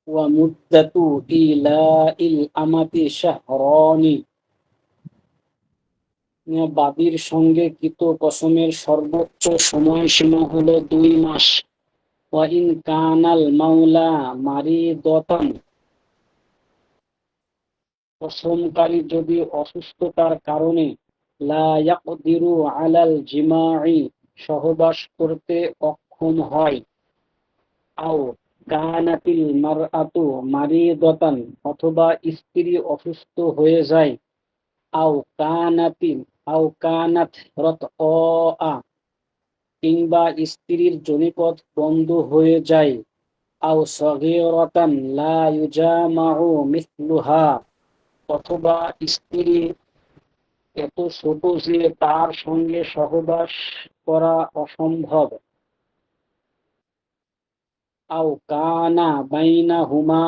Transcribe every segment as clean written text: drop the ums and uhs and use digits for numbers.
ওয়া মুদ্দাতু ইলাইল আমাতি শাহরানি, বাদীর সঙ্গে কৃত কসমের সর্বোচ্চ সময়সীমা হলো 2 মাস। ওয়া ইন কানাল মাওলা মারিদাতান, কসমকারী যদি অসুস্থতার কারণে লা ইয়াকদিরু আলাল জিমাই, সহবাস করতে অক্ষম হয়, আও কানাতিল মারআতু মারিদাতান, অথবা স্ত্রী অসুস্থ হয়ে যায়, আও কানাতিন আও কানাত রাতআ, কিংবা স্ত্রীর যোনিপথ বন্ধ হয়ে যায়, আও সগীরাতান লা ইউজামাউ মিসলুহা, অথবা স্ত্রী এত ছোট যে তার সঙ্গে সহবাস করা অসম্ভব, আও কানা বাইনাহুমা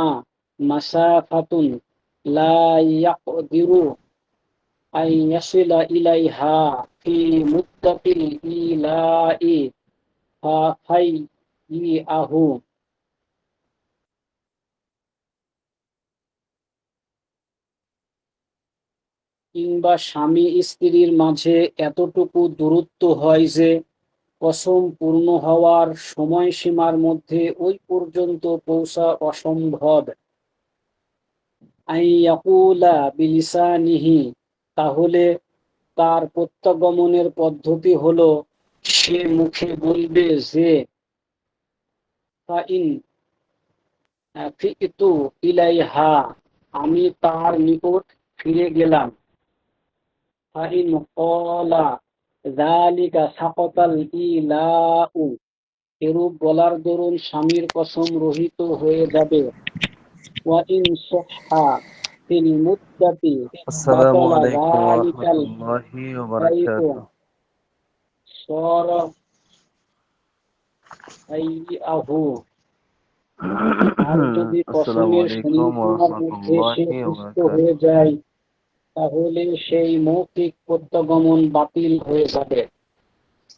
মাসাফাতুন লা ইয়াকদিরু আন ইয়াসিলা ইলাইহা ফি মুদ্দাতিল ইলাই ফায়াইয়াহু, কিংবা স্বামী স্ত্রীর মাঝে এতটুকু দূরত্ব হয় যে কসম পূর্ণ হওয়ার সময়সীমার মধ্যে ওই পর্যন্ত পৌঁছা অসম্ভব। আইয়াকুলা বিলিসানিহি, তাহলে তার প্রত্যাগমনের পদ্ধতি হলো সে মুখে বলবে যে ফাইন ফিতু ইলাইহা, আমি তার নিকট ফিরে গেলাম। ফাইন ক্বালা যালিকা সাকাতাল ইলাউ, এরূপ বলার দরুন স্বামীর কসম রহিত হয়ে যাবে। ওয়া ইন সাহহা ফিল মুদ্দাতি আসসালামু বাতালা আলাইকুম ওয়া যালিকাল রাহমাতুল্লাহি ওয়া বাইউ বারাকাতুহু। সারা ফাইয়াহু, আর যদি আসসালামু কসমের আলাইকুম ওয়া সময়সীমার মধ্যে সে রাহমাতুল্লাহি ওয়া সুস্থ হয়ে বারাকাতুহু। যায়, তাহলে সেই মৌখিক প্রত্যাগমন বাতিল হয়ে যাবে।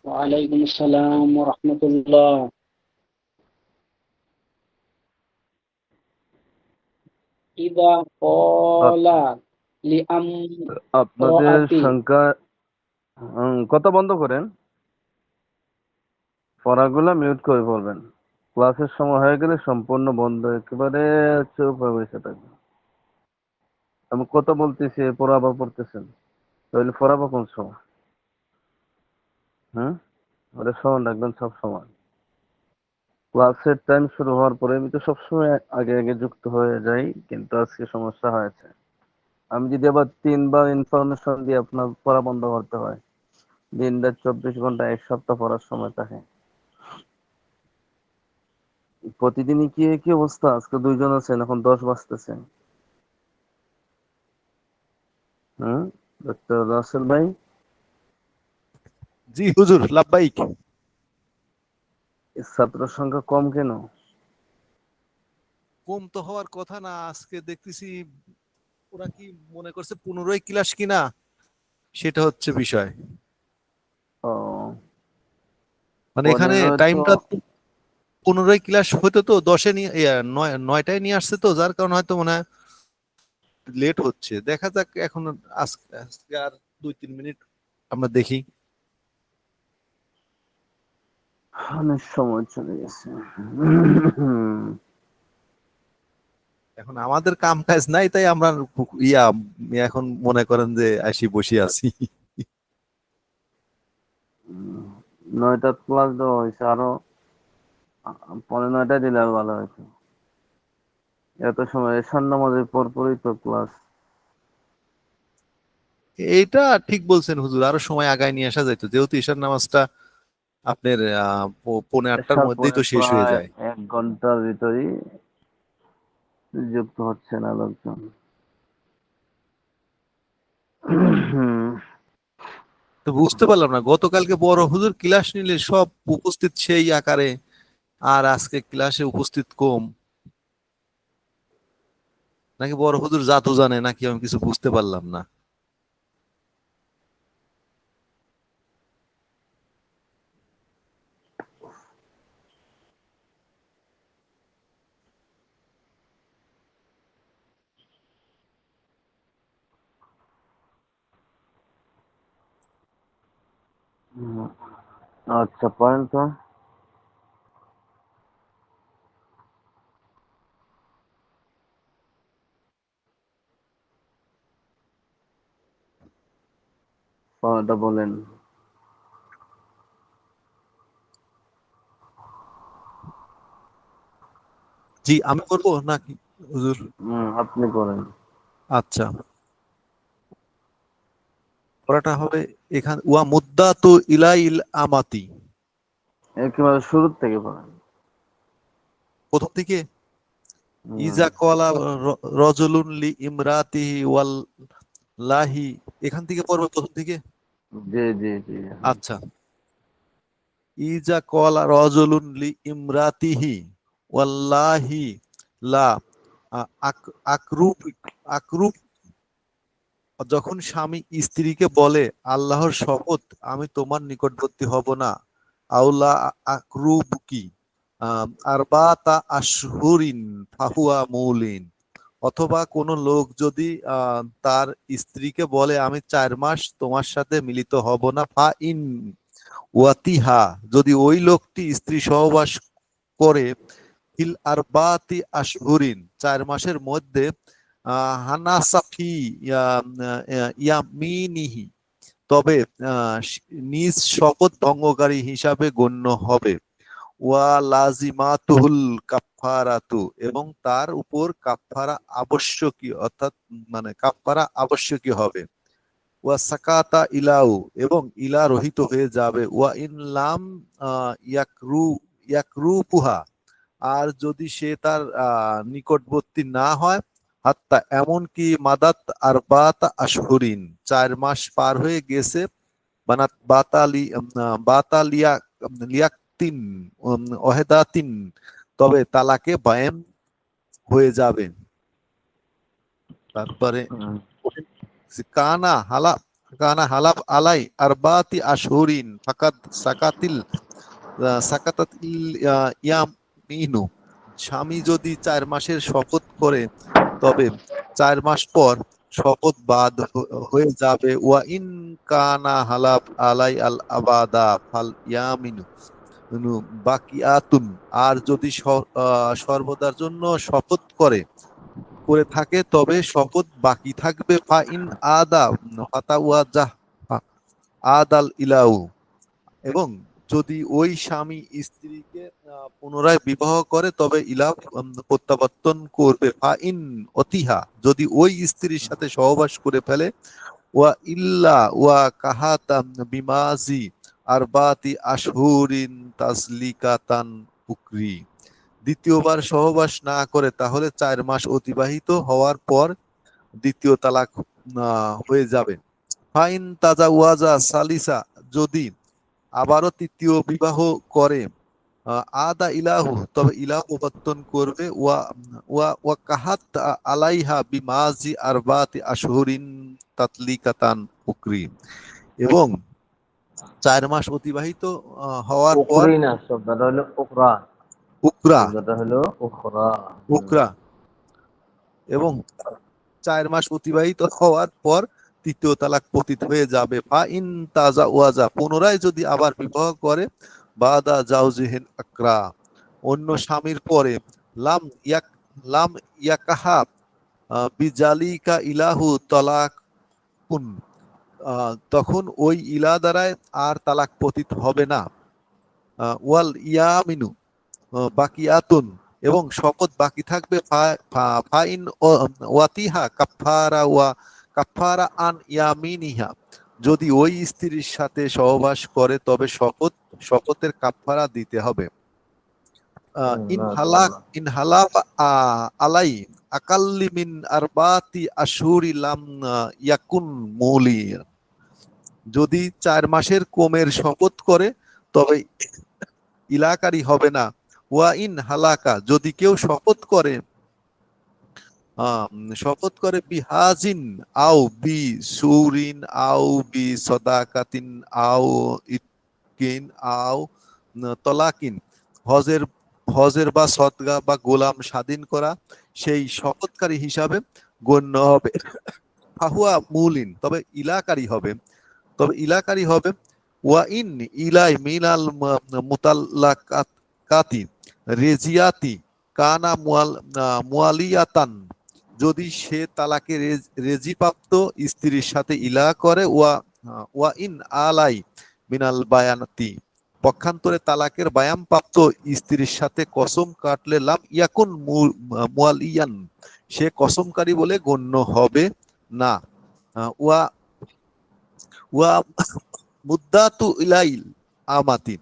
ওয়ালাইকুম আসসালাম ওয়া রাহমাতুল্লাহ। ইদা ক্বালা আপনাদের লিআমরাআতি, সংখ্যা কথা বন্ধ করেন, পড়াগুলো মিউট করে পড়বেন। ক্লাসের সময় হয়ে গেলে সম্পূর্ণ বন্ধ, একেবারে চুপ হয়ে বসে থাকবেন। আমি কথা বলতেছি, পড়া আবার পড়তেছেন, তাহলে পড়াবো কোন সময়? হুম, ওটা স্মরণ রাখবেন সব সময়। ক্লাসের টাইম শুরু হওয়ার পরে আমি তো সবসময় আগে আগে যুক্ত হয়ে যাই, কিন্তু আজকে সমস্যা হয়েছে। আমি যদি আবার 3 বার ইনফরমেশন দিয়ে আপনার পড়া বন্ধ করতে হয়, দিন রাত 24 ঘন্টা 1 সপ্তাহ পড়ার সময় থাকে। প্রতিদিনই কি একই অবস্থা? আজকে 2 জন আছেন, এখন 10 বাজতেছে। হুম, ডক্টর রাসেল ভাই, জি হুজুর, লাব্বাইক। ছাত্র সংখ্যা কম কেন? কম তো হওয়ার কথা না, আজকে দেখতেছি ওরা কি মনে করছে 15ই ক্লাস কিনা, সেটা হচ্ছে বিষয়। ও, মানে এখানে 15 তো টাইমটা 15ই ক্লাস হতো, তো 10-এ নিয়ে 9টায় নিয়ে আসছে, তো যার কারণে হয়তো মনে হয় লেট হচ্ছে। দেখা যাক এখন, আজকে আজকে আর 2-3 মিনিট আমরা দেখি। অনেক সময় চলে গেছে। এখন আমাদের কাম কাজ নাই, তাই আমরা ইয়া এখন মনে করেন যে আসি বসে আছি। 9টা ক্লাস দেওয়া হয়েছে, আরো 9:45 দিলে আর ভালো হতো। এত সময় এশার নামাজের পর পরই তো ক্লাস। এইটা ঠিক বলছেন হুজুর, আরো সময় আগায় নিয়ে আসা যাইতো, যেহেতু ঈশার নামাজটা আপনার 8:45-র এশার মধ্যেই পরে তো শেষ হয়ে প্রায় যায়। 1 ঘন্টার ভিতরেই যুক্ত হচ্ছে না লোকজন। তো বুঝতে পারলাম না, গতকালকে বড় হুজুর ক্লাস নিলে সব উপস্থিত সেই আকারে, আর আজকে ক্লাসে উপস্থিত কম, নাকি বড় হুজুর জাদু জানে নাকি, আমি কিছু বুঝতে পারলাম না। হুম, আচ্ছা পয়েন্ট তো। পয়েন্টটা বলেন। জি, আমি করবো নাকি হুজুর? আপনি করেন। আচ্ছা, পড়াটা হবে এখানে ওয়া মুদ্দাতু ইলাইল আমাতি। একেবারে শুরুর থেকে পড়েন। প্রথম থেকে হুম, ইজা কলা রজুলুন লি ইমরাতিহি ওয়াল্লাহি, এখান থেকে পড়বো প্রথম থেকে। জি জি জি, হ্যাঁ। আচ্ছা, ইজা কলা রজুলুন লি ইমরাতিহি ওয়াল্লাহি লা আকরুব আকরুব, যখন স্বামী স্ত্রীকে বলে আল্লাহর শপথ আমি তোমার নিকটবর্তী হব না, আউলা আকরুবকি আরবাতা আশহুরিন ফাহুয়া মৌলিন, অথবা কোন লোক যদি তার স্ত্রীকে বলে আমি 4 মাস তোমার সাথে মিলিত হব না, ফা ইন ওয়াতিহা, যদি ওই লোকটি স্ত্রী সহবাস করে ফিল আরবাতি আশহুরিন 4 মাসের মধ্যে হানাসাফি ইয়ামিনিহি, তবে নিজ শপথ ভঙ্গকারী হিসাবে গণ্য হবে। ওয়া লাজিমাতুহুল কাফফারাতু, এবং তার উপর কাফফারা আবশ্যকীয়, অর্থাৎ মানে কাফফারা আবশ্যকীয় হবে। ওয়া সাকাতা ইলাউ, এবং ইলা রহিত হয়ে যাবে। ওয়া ইন লাম ইয়াকরুপুহা, আর যদি সে তার নিকটবর্তী না হয়, হাত্তা এমনকি মাদাত আরবাত আশহুরিন 4 মাস পার হয়ে গেছে, বানাত বাতালিয়া লিয়াকতিন ওহেদাতিন, তবে তালাকে বায়েম হয়ে যাবে। তারপরে হুম, কানা হালা কানা হালাফ আলাই আরবাতি আশহুরিন ফাকাদ সাকাতিল সাকাতাতিল ইয়ামিনু, স্বামী যদি 4 মাসের শপথ করে তবে 4 মাস পর শপথ বাদ হয়ে যাবে। ওয়া ইন কানা হালাফ আলাই আল আবাদা ফাল ইয়ামিনু বাকিয়াতুন, আর যদি সর্বদার জন্য শপথ করে থাকে তবে শপথ বাকি থাকবে। ফা ইন আদা ফাতাওয়াজাহ আদাল ইলাউ, এবং যদি ওই স্বামী স্ত্রীকে পুনরায় বিবাহ করে তবে ইলাফ প্রত্যাবর্তন করবে। ফা ইন অতিহা, যদি ওই স্ত্রীর সাথে সহবাস করে ফেলে, ওয়া ইল্লা ওয়া কাহাতাম বিমাজি আরবাতি আশহুরিন তাসলিকাতান উকরি, দ্বিতীয়বার সহবাস না করে তাহলে 4 মাস অতিবাহিত হওয়ার পর দ্বিতীয় তালাক হয়ে যাবে। ফাইন তাজা ওয়াজা সালিসা, যদি আবারও তৃতীয় বিবাহ করে আদা ইলাহু, তবে ইলাহ প্রবর্তন করবে। ওয়া ওয়া ওয়া কাহাত আলাইহা বিমাজি আরবাতি আশহুরিন তাতলিকাতান উকরি, এবং 4 মাস অতিবাহিত হওয়ার পর উকরি না, শব্দটা হলো উকরা। উকরা শব্দটা হলো উকরা। উকরা, এবং 4 মাস অতিবাহিত হওয়ার পর তৃতীয় তালাক পতিত হয়ে যাবে। ফা ইন তাজা ওয়াজা, পুনরায় যদি আবার বিবাহ করে বাদা জাউজিহিন আকরা, অন্য স্বামীর পরে, লাম ইয়াক লাম ইয়াকাহা বিজালিকা ইলাহু তালাকুন, তখন ওই ইলা দ্বারায় আর তালাক পতিত হবে না। ওয়াল ইয়ামিনু বাকিয়াতুন, এবং শপথ বাকি থাকবে। ফাইন ওয়াতিহা কাফারা ওয়া কাফারা আন ইয়ামিনিহা, যদি ওই স্ত্রীর সাথে সহবাস করে তবে শপথের কাফারা দিতে হবে। মাশাআল্লাহ। ইন হালাফ আলাই আকাল্লি মিন আরবাতি আশহুরি লাম ইয়াকুন মৌলি, যদি 4 মাসের কমের শপথ করে তবে ইলাকারী হবে না। ওয়া ইন হালাকা, যদি কেউ শপথ করে বিহাজিন আও বি সুরিন আও বি সদাকাতিন আও ইতকিন আও তলাকিন, হজের হজের বা সদগা বা গোলাম স্বাধীন করা সেই শপথকারী হিসাবে গণ্য হবে। ফাহুয়া মুলিন, তবে ইলাকারী হবে ওয়া ইন ইলাই মিনাল মুতাল্লাকাতি রেজিয়াতি কানা মুয়ালিয়াতান, যদি সে তালাকে রেজিপ্রাপ্ত স্ত্রীর সাথে ইলা করে, ওয়া ইন আলাই মিনাল বায়ানাতি, পক্ষান্তরে তালাকের বায়ান প্রাপ্ত স্ত্রীর সাথে কসম কাটলে লাম ইয়াকুন মুয়ালিয়ান, সে কসমকারী বলে গণ্য হবে না। ওয়া ওয়া মুদ্দাতু ইলাইল আমাতি,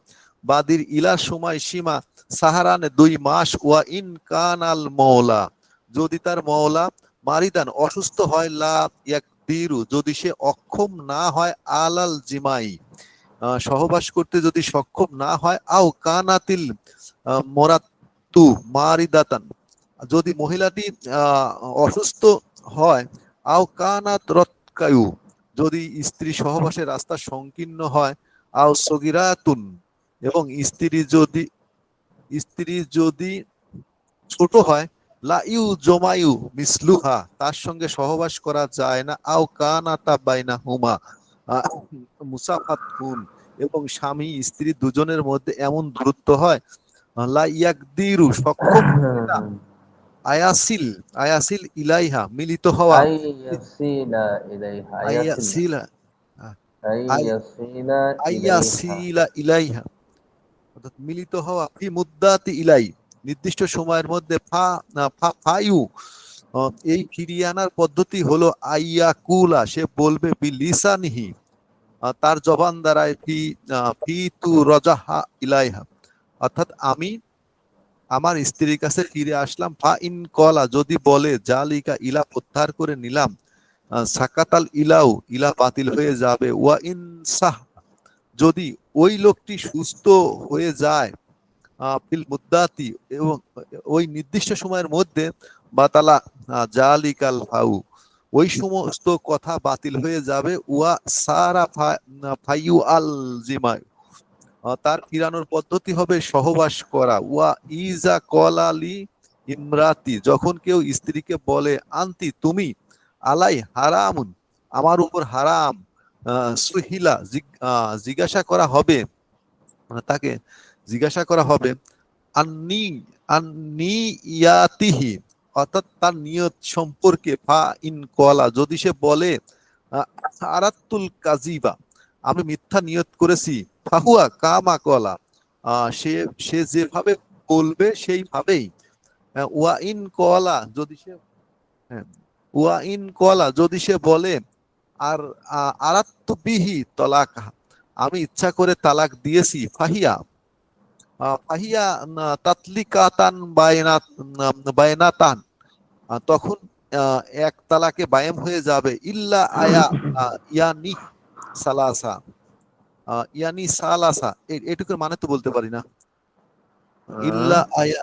বাদির ইলা সময় সীমা সাহারানে 2 মাস। ওয়া ইন কানাল মওলা, যদি তার মওলা মারিদান অসুস্থ হয়, লা ইয়াকদিরু, যদি সে অক্ষম না হয়, আলাল জিমাই, সহবাস করতে যদি সক্ষম না হয়, আও কানাতিল মোরাত্তু মারিদাতান, যদি মহিলাটি অসুস্থ হয়, আও কানাত রতকায়ু, যদি স্ত্রী সহবাসের রাস্তা সংকীর্ণ হয়, আও সগিরাতুন, এবং স্ত্রী যদি ছোট হয়, লা ইউ জমায়ু মিসলুহা, তার সঙ্গে সহবাস করা যায় না, আও কানাতা বাইনা হুমা মুসাফাতুন, এবং স্বামী স্ত্রী দুজনের মধ্যে এমন দূরত্ব হয়, লা ইয়াকদিরু, সক্ষম হয় না, আয়াসিল আয়াসিল ইলাইহা, মিলিত হওয়া, আইয়াসিলা ইলাইহা, আইয়াসিলা, আইয়াসিলা আইয়াসিলা ইলাইহা। আইয়াসিলা ইলাইহা, অর্থাৎ মিলিত হওয়া, ফি মুদ্দাতি ইলাই, নির্দিষ্ট সময়ের মধ্যে, ফায়ু, এই ফিরিয়ে আনার পদ্ধতি হলো আইয়াকুলা, সে বলবে বিলিসানিহি, তার জবান দ্বারায়, ফি তু রজাহা ইলাইহা, অর্থাৎ আমি আমার স্ত্রীর কাছে ফিরে আসলাম, ফা ইন কলা, যদি বলে, জালিকা, ইলা প্রত্যাহার করে নিলাম, সাকাতাল ইলাউ, ইলা বাতিল হয়ে যাবে, ওয়া ইন সাহ, যদি ওই লোকটি সুস্থ হয়ে যায়, ফিল মুদ্দাতি, এবং ওই নির্দিষ্ট সময়ের মধ্যে, বাতালা জালিকাল ফাউ, ওই সমস্ত কথা বাতিল হয়ে যাবে, ওয়া সারা ফাইউ আল জিমাই, তার ফিরানোর পদ্ধতি হবে সহবাস করা, ওয়া ইজা কলালি ইমরাতি, যখন কেউ স্ত্রীকে বলে, আন্তি, তুমি, আলাই হারামুন, আমার উপর হারাম, সুহিলা, জিজ্ঞাসা করা হবে, তাকে জিজ্ঞাসা করা হবে, আন্নি আন্নি ইয়াতিহি, অর্থাৎ তার নিয়ত সম্পর্কে, ফা ইন কলা, যদি সে বলে, আরাত্তুল কাজিবা, আমি মিথ্যা নিয়ত করেছি, ফাহুয়া কামা কলা, সে সে যেভাবে বলবে সেইভাবেই, ওয়া ইন কলা, যদি সে, হ্যাঁ, ওয়া ইন কলা, যদি সে বলে, আর আরাত্তু বিহি তলাক, আমি ইচ্ছা করে তালাক দিয়েছি, ফাহিয়া ফাহিয়া তাতলিকাতান বায়নাতান, তখন এক তালাকে বায়াম হয়ে যাবে, ইল্লা আয়া ইয়ানি সালাসা, ইয়ানি সালাসা, এটুকুর মানে তো বলতে পারি না, ইল্লা আয়া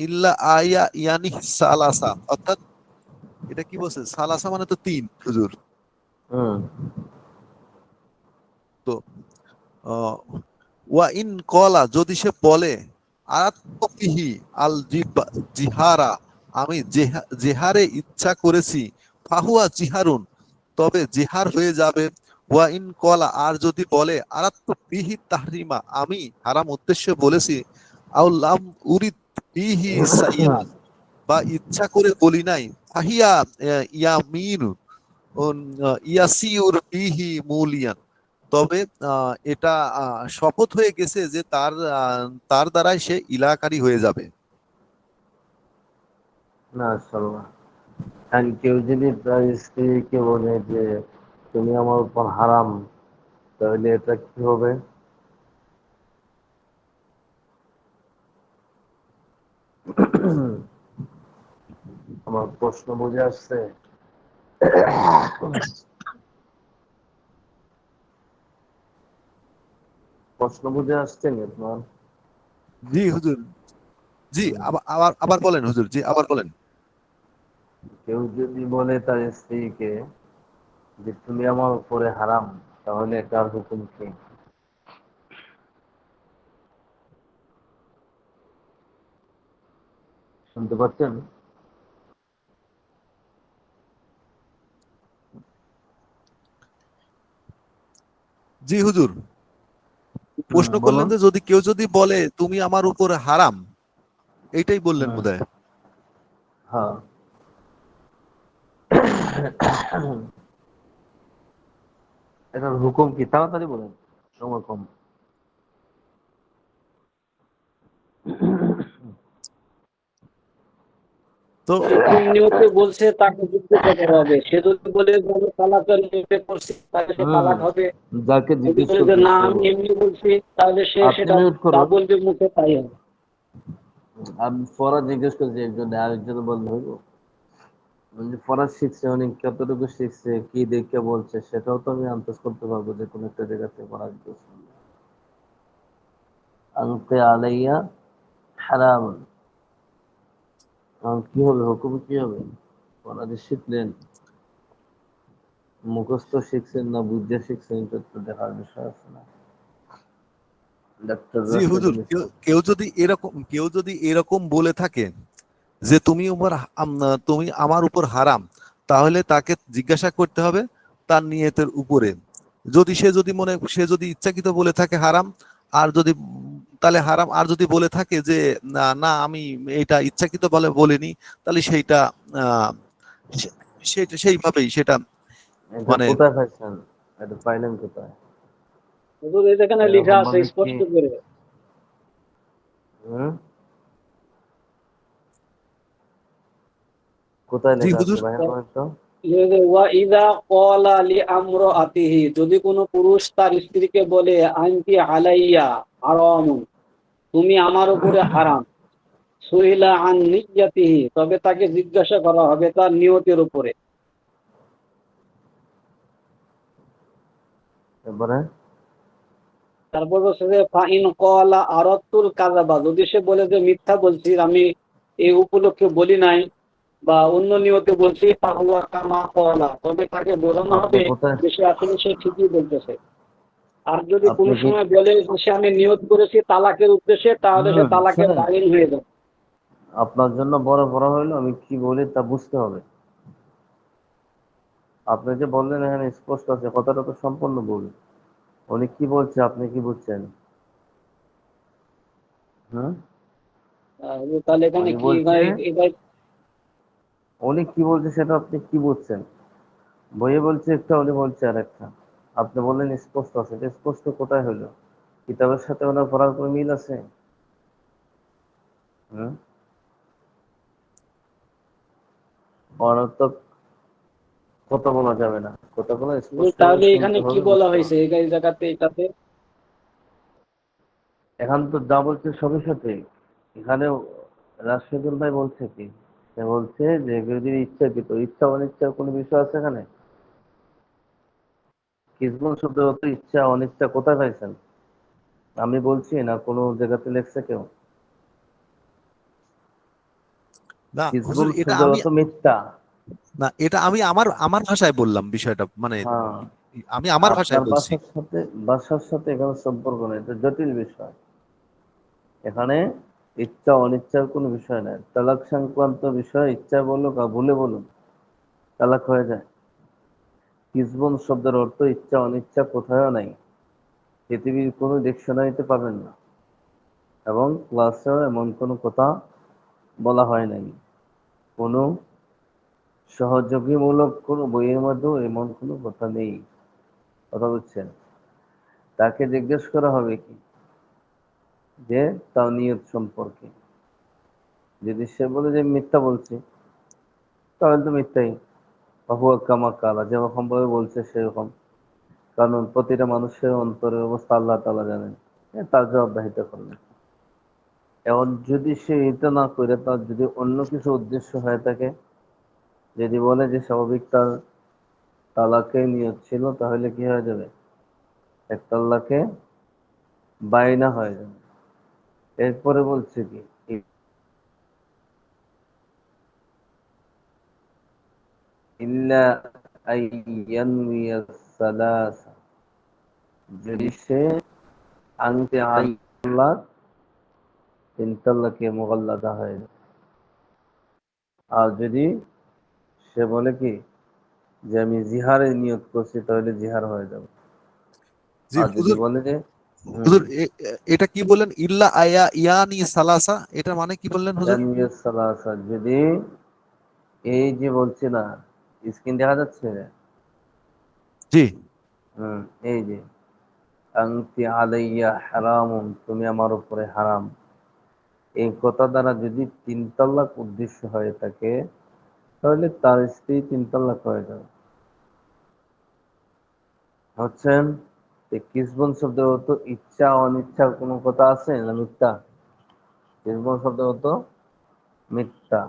ইল্লা আয়া ইয়ানি সালাসা, অর্থাৎ এটা কি বলছে, সালাসা মানে তো 3, হুজুর। তো ওয়া ইন কলা, যদি সে বলে, আরাত্তবিহি আল জিহারা, আমি জেহারে ইচ্ছা করেছি, ফাহুয়া জিহারুন, তবে জেহার হয়ে যাবে, ওয়া ইন কলা, আর যদি বলে, আরাত্তবিহি তাহরিমা, আমি হারাম উদ্দেশ্যে বলেছি, আও লাম উরিদ বিহি সাইয়ান, বা ইচ্ছা করে বলি নাই, ফাহিয়া ইয়ামিন ইয়াসিউর বিহি মুলিয়ান, তবে এটা শপথ হয়ে গেছে যে তার দ্বারাই সে ইলাকারী হয়ে যাবে। মাশাআল্লাহ। আর কেউ যদি তার স্ত্রীকে বলে যে তুমি আমার উপর হারাম, তাহলে এটা কি হবে? আমার প্রশ্ন বুঝে আসছে? প্রশ্ন বুঝে আসছে না আপনার? জি হুজুর, জি, আবার আবার বলেন হুজুর, জি আবার বলেন। কেউ যদি বলে তার স্ত্রীকে যে তুমি আমার উপরে হারাম, তাহলে এটার হুকুম কি? শুনতে পাচ্ছেন? জি হুজুর, প্রশ্ন করলেন বলুন। যে যদি কেউ যদি বলে তুমি আমার উপর হারাম, এইটাই বললেন হুম, বোধহয়। হ্যাঁ। এটার হুকুম কি তাড়াতাড়ি বলেন, সময় কম। তো এরকম নিয়তে বলছে তাকে জিজ্ঞাসা করা হবে। সে যদি বলে যে আমি তালাকের নিয়তে করছি, তাহলে সে হুম, তালাক হবে। যাকে যদি জিজ্ঞেস বলে যে করছেন না সে আমি বলবে। এমনি বলছি, তাহলে সে আপনি সেটা মিউট যা করুন। বলবে মুখে তাই হবে। আমি ফরাজ জিজ্ঞেস করছি একজন, আরেকজন বলতে হইব। যে ফরাজ শিখছে, উনি কতটুকু শিখছে, কি দেখে বলছে, সেটাও তো আমি আন্দাজ করতে পারবো যে কোনো একটা জায়গা থেকে ফরাজ বলছে। আনতে আলাইয়া হারাম, কি হবে, হুকুম কি হবে? ফরাজ শিখলেন, মুখস্থ শিখছেন না বুঝে শিখছেন, এটা তো দেখার বিষয় আছে না। ডাক্তাররা জি সেটা হুজুর, কেউ নিষ্পত্তি। কেউ যদি এরকম বলে থাকে যে তুমি আমার উপর হারাম, তাহলে তাকে জিজ্ঞাসা করতে হবে তার নিয়তের উপরে। সে যদি ইচ্ছাকৃত বলে থাকে হারাম, আর যদি তাহলে হারাম, আর যদি বলে থাকে যে না না আমি এটা ইচ্ছাকৃত বলে বলিনি, তাহলে সেইটা আহ, সেটা সেইভাবেই সেটা এটা মানে কোথায় পাইছেন? এটা পাইলেন কোথায়? হুজুর এই যেখানে লেখা এরকম আছে ভাবে কি? স্পষ্ট করে। হুম, কোথায় জি লেখা আছে হুজুর। বাইরে করেন তো? ওয়া ইযা ক্বালা লিআমরাতিহি, যদি কোনো পুরুষ তার স্ত্রীকে বলে আনতি আলাইয়া হারামুন, তুমি আমার উপরে হারাম, সুইলা আন নিয়্যাতিহি, তবে তাকে জিজ্ঞাসা করা হবে তার নিয়তের উপরে। এবারে তারপর হচ্ছে যে ফাইন ক্বালা আরাদতুল কাযাবা, যদি সে বলে যে মিথ্যা বলছি, আমি এই উপলক্ষে বলি নাই বা অন্য নিয়তে বলছি, ফাহুয়া কামা ক্বালা, তবে তাকে বোঝানো আপনি হবে কোথায়, যে সে আসলে সে ঠিকই বলতেছে। আর যদি আপনি কোনো কি, সময় বলে যে সে আমি নিয়ত করেছি তালাকের উদ্দেশ্যে, তাহলে সে তালাকে শোনেন, বাগিন হয়ে যাবে। আপনার জন্য বড় বড় হইলো আমি কি বলি তা বুঝতে হবে। আপনি যে বললেন এখানে স্পষ্ট আছে, কথাটা তো সম্পূর্ণ ভুল। উনি কি বলছে আপনি কি বুঝছেন? হুম, তাহলে এখানে উনি কি বলছে, এটা? উনি কি বলছে সেটা আপনি কি বুঝছেন? বইয়ে বলছে একটা, উনি বলছে আর একটা। আপনি বললেন স্পষ্ট আছে, এটা স্পষ্ট কোথায় হলো? কিতাবের সাথে ওনার পড়ার কোনো মিল আছে? হুম, অনর্থক কথা বলা যাবে না, কথাগুলো স্পষ্ট তাহলে এখানে শুনতে কি হবে, বলা বুঝতে হয়েছে হবে। এই জায়গাতে এটাতে? এখন তো যা বলছে সবই সঠিক। এখানে রাশেদুল ভাই বলছে কি, সে বলছে যে কেউ যদি ইচ্ছাকৃত, ইচ্ছা অনিচ্ছার কোনো বিষয় আছে এখানে? কিসমত শব্দের অর্থ ইচ্ছা অনিচ্ছা কোথায় পাইছেন? আমি বলছি না কোনো জায়গাতে লেখছে কেউ? না হুজুর, কিসমত এটা শব্দের আমি অর্থ মিথ্যা। না এটা আমি আমার আমার ভাষায় বললাম বিষয়টা, মানে হ্যাঁ, আমি আমার ভাষায় আপনার বলছি। বাসার সাথে এখানে সম্পর্ক নেই, এটা জটিল বিষয়। এখানে ইচ্ছা অনিচ্ছার কোনো বিষয় নাই। তালাক সংক্রান্ত বিষয় ইচ্ছা বলুক আর ভুলে বলুন, তালাক হয়ে যায়। কিসবন শব্দের অর্থ ইচ্ছা অনিচ্ছা কোথাও নাই, পৃথিবীর কোনো ডিকশনারিতে পাবেন না, এবং ক্লাসেও এমন কোনো কথা বলা হয় নাই। কোনো সহযোগীমূলক কোনো বইয়ের মধ্যেও এমন কোনো কথা নেই। কথা বুঝছেন? তাকে জিজ্ঞেস করা হবে কি, যে তার নিয়ত সম্পর্কে। যদি সে বলে যে মিথ্যা বলছি, তাহলে তো মিথ্যাই। হুয়া কামা কালা, যেরকম ভাবে বলছে সেরকম। কারণ প্রতিটা মানুষের অন্তরের অবস্থা আল্লাহ তাআলা জানেন। তার জবাবদিহিত করবেন। এখন যদি সে এটা না করে, তার যদি অন্য কিছু উদ্দেশ্য হয়ে থাকে, যদি বলে যে স্বাভাবিক তার তালাকের নিয়ত ছিল, তাহলে কি হয়ে যাবে? এক তাল্লাকে বাইনা হয়ে যাবে। এরপরে বলছে কি, ইল্লা আইয়ানউইয়া সালাসা, যদি সে আনতে আল্লাহ তিন তাল্লাকে মুগাল্লাদা হয়ে যায়। আর যদি সে বলে কি যে আমি জিহারের নিয়ত করছি, তাহলে জিহার হয়ে যাবে। জি আর যদি হুজুর, বলে যে হুজুর এটা কি বললেন, ইল্লা আয়া ইয়ানি সালাসা, এটা মানে কি বললেন হুজুর? যদি এই যে বলছে না, স্ক্রিন দেখা যাচ্ছে? জি। হুম, এই যে আনতি আলাইয়া হারামুন, তুমি আমার উপরে হারাম, এই কথা দ্বারা যদি 3 তালাক উদ্দেশ্য হয়ে থাকে, তাহলে তার স্ত্রী 3 তালাক হয়ে যাবে। হচ্ছেন কিসবন শব্দ হতো ইচ্ছা অনিচ্ছার কোনো কথা আছে না? মিথ্যা। কিসবন শব্দ হতো মিথ্যা।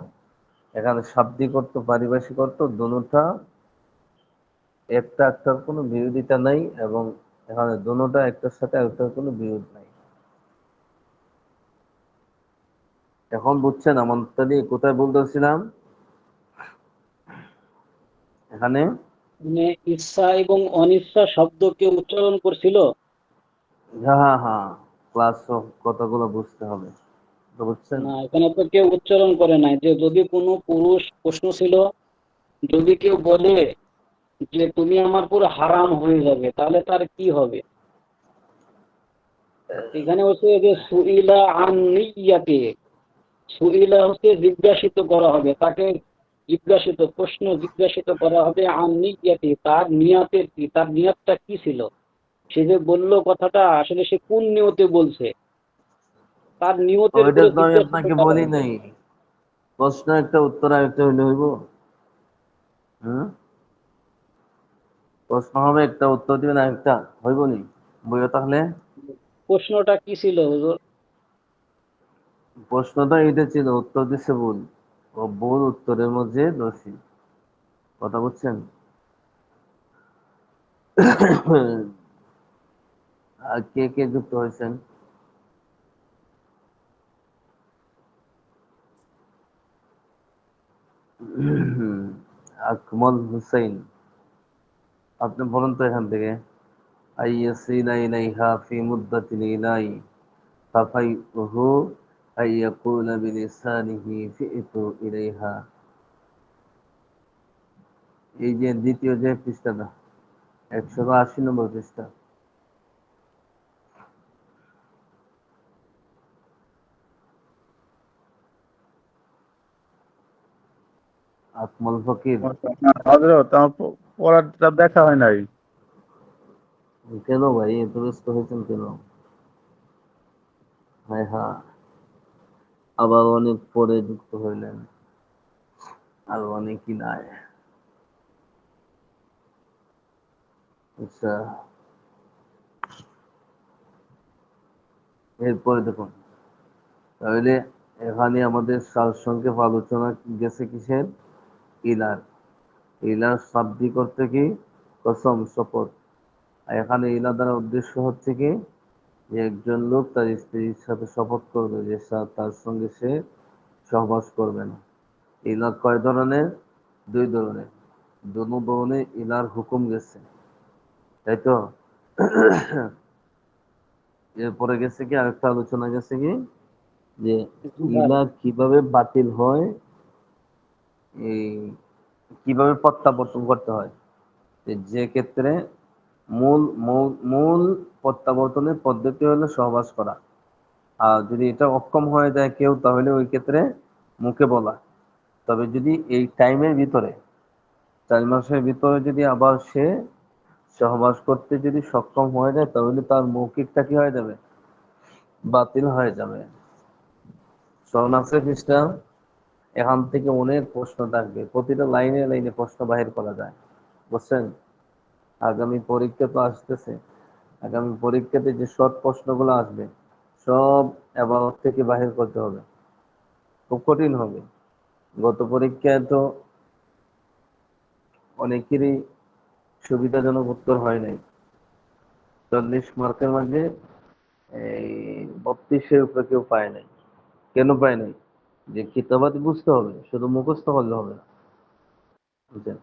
এখানে শাব্দিক অর্থ পারিভাষিক অর্থ দুটোটা, একটা একটার কোনো বিরোধিতা নাই, এবং এখানে দুটোটা একটার সাথে একটার কোনো বিরোধ নাই। এখন বুঝছেন আমার তাহলে কোথায় বলতেছিলাম? এখানে মানে ইচ্ছা এবং অনিচ্ছা শব্দকে উচ্চারণ করছিল। হ্যাঁ হ্যাঁ হ্যাঁ, ক্লাস কথাগুলো বুঝতে হবে, তো বুঝছেন? না, এখানে তো কেউ উচ্চারণ করে নাই যে যদি কোনো পুরুষ, প্রশ্ন ছিল যদি কেউ বলে যে তুমি আমার পুরো হারাম হয়ে যাবে, তাহলে তার কি হবে? এখানে হচ্ছে যে সুইলা আন নিয়াতে, সুইলা হচ্ছে জিজ্ঞাসিত করা হবে তাকে, জিজ্ঞাসিত প্রশ্ন জিজ্ঞাসিত করা হবে আন নিয়াতে, তার নিয়াতের কি, তার নিয়াতটা কি ছিল, সে যে বললো কথাটা আসলে সে কোন নিয়তে বলছে, তার নিয়তের ওইটা উপরে তো আমি জিজ্ঞাসিত আপনাকে করা বলি হবে। নাই, প্রশ্ন একটা উত্তর আরেকটা হইলে হইব? হম, প্রশ্ন হবে একটা, উত্তর দিবেন আরেকটা, হইব নি? বইও তাহলে প্রশ্নটা কি ছিল হুজুর? প্রশ্নটা এটা ছিল, উত্তর দিচ্ছে ভুল, ও ভুল উত্তরের মধ্যে দোষী। কথা বুঝছেন? আর কে কে যুক্ত হয়েছেন? আকমল হুসাইন, আপনি বলুন তো এখান থেকে। আইয়াসিলা ইলাইহা ফি মুদ্দাতিল ইলাই ফাফাইহু আইয়াকুলা বিলিসানিহি ফিতু ইলাইহা। এই যে দ্বিতীয় যে পৃষ্ঠাটা, 180 নম্বর পৃষ্ঠা। আকমল ফকির। হযরত আমার পড়াটা দেখা হয় নাই। কেন ভাই এত ব্যস্ত হয়েছেন কেন? হ্যাঁ হ্যাঁ, আবার অনেক পরে যুক্ত হইলেন, আর অনেকই নাই। আচ্ছা, এরপরে দেখুন, তাহলে এখানে আমাদের সারসংক্ষেপ আলোচনা গেছে কিসের? ইলার। ইলার শাব্দিক অর্থে কি? কসম, শপথ। আর এখানে ইলা দ্বারা উদ্দেশ্য হচ্ছে কি, যে একজন লোক তার স্ত্রীর সাথে শপথ করবে যে তার সঙ্গে সে সহবাস করবে না। ইলা কয় ধরনের? 2 ধরনের। দোনো ধরনের ইলার হুকুম গেছে, তাই তো? এরপরে গেছে কি আরেকটা আলোচনা গেছে কি, যে ইলা কিভাবে বাতিল হয়, এই কিভাবে প্রত্যাবর্তন করতে হয়। যে ক্ষেত্রে মূল মূল মূল প্রত্যাবর্তনের পদ্ধতি হলো সহবাস করা। আর যদি এটা অক্ষম হয়ে যায় কেউ, তাহলে ওই ক্ষেত্রে মুখে বলা। তবে যদি এই টাইমের ভিতরে, 4 মাসের ভিতরে যদি আবার সে সহবাস করতে যদি সক্ষম হয়ে যায়, তাহলে তার মৌখিকটা কি হয়ে যাবে? বাতিল হয়ে যাবে। 6 মাসের পৃষ্ঠা। এখান থেকে অনেক প্রশ্ন থাকবে, প্রতিটা লাইনে লাইনে প্রশ্ন বাহির করা যায়, বুঝছেন? আগামী পরীক্ষা তো আসতেছে, আগামী পরীক্ষাতে যে শর্ট প্রশ্নগুলো আসবে সব এবারত থেকে বাহির করতে হবে, খুব কঠিন হবে। গত পরীক্ষায় তো অনেকেরই সুবিধাজনক উত্তর হয় নাই। 40 মার্কের মাঝে এই 32-এর উপরে কেউ পায় নাই। কেন পায় নাই? যে কিতাবাত বুঝতে হবে, শুধু মুখস্থ করলে হবে না, বুঝছেন?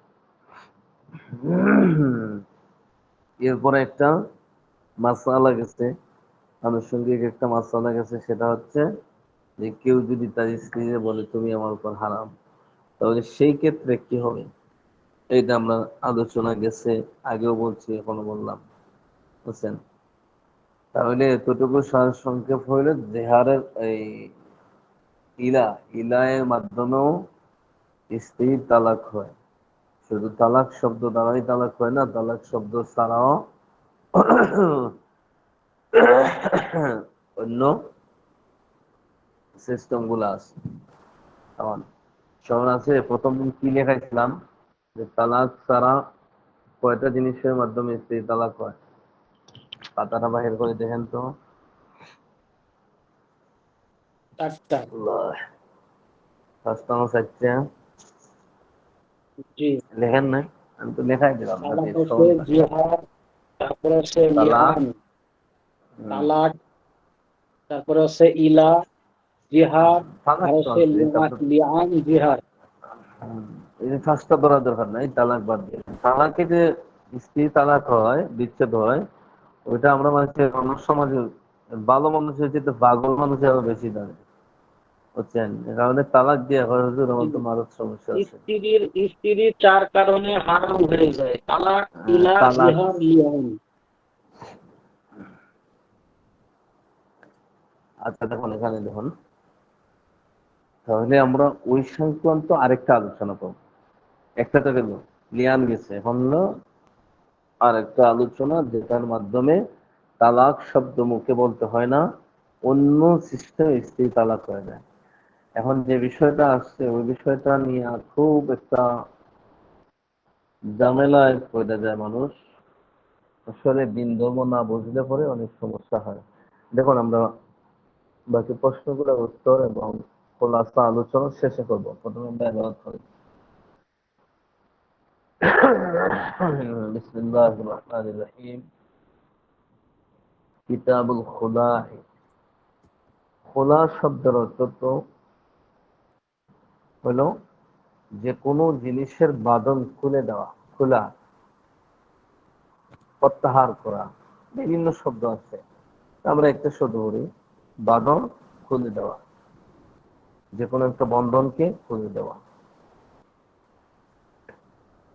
এরপরে একটা মাসআলা গেছে, আনুষঙ্গিক একটা মাসআলা গেছে, সেটা হচ্ছে যে কেউ যদি তার স্ত্রীকে বলে তুমি আমার উপর হারাম, তাহলে সেই ক্ষেত্রে কি হবে? এইটা আমরা আলোচনা গেছে, আগেও বলছি, এখনো বললাম, বুঝছেন? তাহলে এতটুকু সারসংক্ষেপ হইলে জেহারের এই ইলায়ের মাধ্যমেও স্ত্রী তালাক হয়। শুধু তালাক শব্দ দ্বারাই তালাক হয় না, তালাক শব্দ ছাড়াও অন্য সিস্টেম গুলো আছে। আমার স্মরণ আছে প্রথম দিন কি লেখাইছিলাম যে তালাক ছাড়া কয়টা জিনিসের মাধ্যমে স্ত্রী তালাক হয়। পাতাটা বাহির করে দেখেন তো। চারটা। ফার্স্ট আমার চারটা জি। লেখেন নাই, আমি তো লেখাই দিলাম নাকি তালাক হচ্ছে স্মরণ থাকে। জিহাদ, তারপরে হচ্ছে তালাক, লিআন, তালাক, তারপরে হচ্ছে ইলা, জিহাদ, তালাক আর তো হচ্ছে আছে এটা তো। লিআন, জিহাদ। এই যে ফার্স্টটা ধরা দরকার নাই, তালাক বাদ দিয়ে। তালাকে যে স্ত্রী তালাক হয়, বিচ্ছেদ হয়, ওইটা আমরা মানুষের অন্য সমাজে ভালো মানুষের চেয়ে পাগল মানুষের আরো বেশি জানে, বুঝছেন? এ কারণে তালাক দিয়ে হয় হুজুর আমার তো মারার সমস্যা আছে। স্ত্রীর চার কারণে হারাম হয়ে যায়: তালাক, ইলা, তালাক, জিহাদ, লিআন। আচ্ছা দেখুন এখানে দেখুন, তাহলে আমরা ওই সংক্রান্ত আরেকটা আলোচনা করবো। একটা তো গেল, লিয়ান গেছে, এখন হলো আরেকটা আলোচনা যেটার মাধ্যমে তালাক শব্দ মুখে বলতে হয় না, অন্য সিস্টেমে স্ত্রী তালাক হয়ে যায়। এখন যে বিষয়টা আসছে ওই বিষয়টা নিয়ে খুব একটা ঝামেলায় পড়ে যায় মানুষ। আসলে দিন ধর্ম না বুঝলে পরে অনেক সমস্যা হয়। দেখুন আমরা বাকি প্রশ্নগুলোর উত্তর এবং খোলাসা আলোচনা শেষে করব, প্রথমে আমরা এবাদত করি। বিসমিল্লাহির রহমানির রহিম। কিতাবুল খুলা। খোলা শব্দের অর্থ তো হলো যে কোনো জিনিসের বাঁধন খুলে দেওয়া, খোলা, প্রত্যাহার করা। বিভিন্ন শব্দ আছে, আমরা একটা শব্দ করি, বাঁধন খুলে দেওয়া, যে কোনো একটা বন্ধনকে খুলে দেওয়া।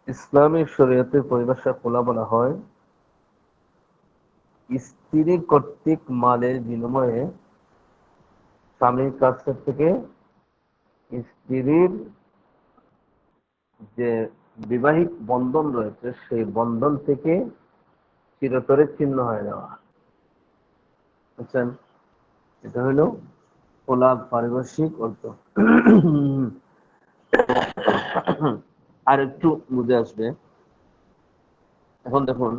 ইসলামী শরীয়তের পরিভাষা খোলা বলা হয় স্ত্রী কর্তৃক মালের বিনিময়ে স্বামীর কাছ থেকে স্ত্রীর যে বিবাহিক বন্ধন রয়েছে সেই বন্ধন থেকে চিরতরে ছিন্ন হয়ে যাওয়া, বুঝছেন? এটা হলো খোলার পারিভাষিক অর্থ। আর একটু বুঝে আসবে। এখন দেখুন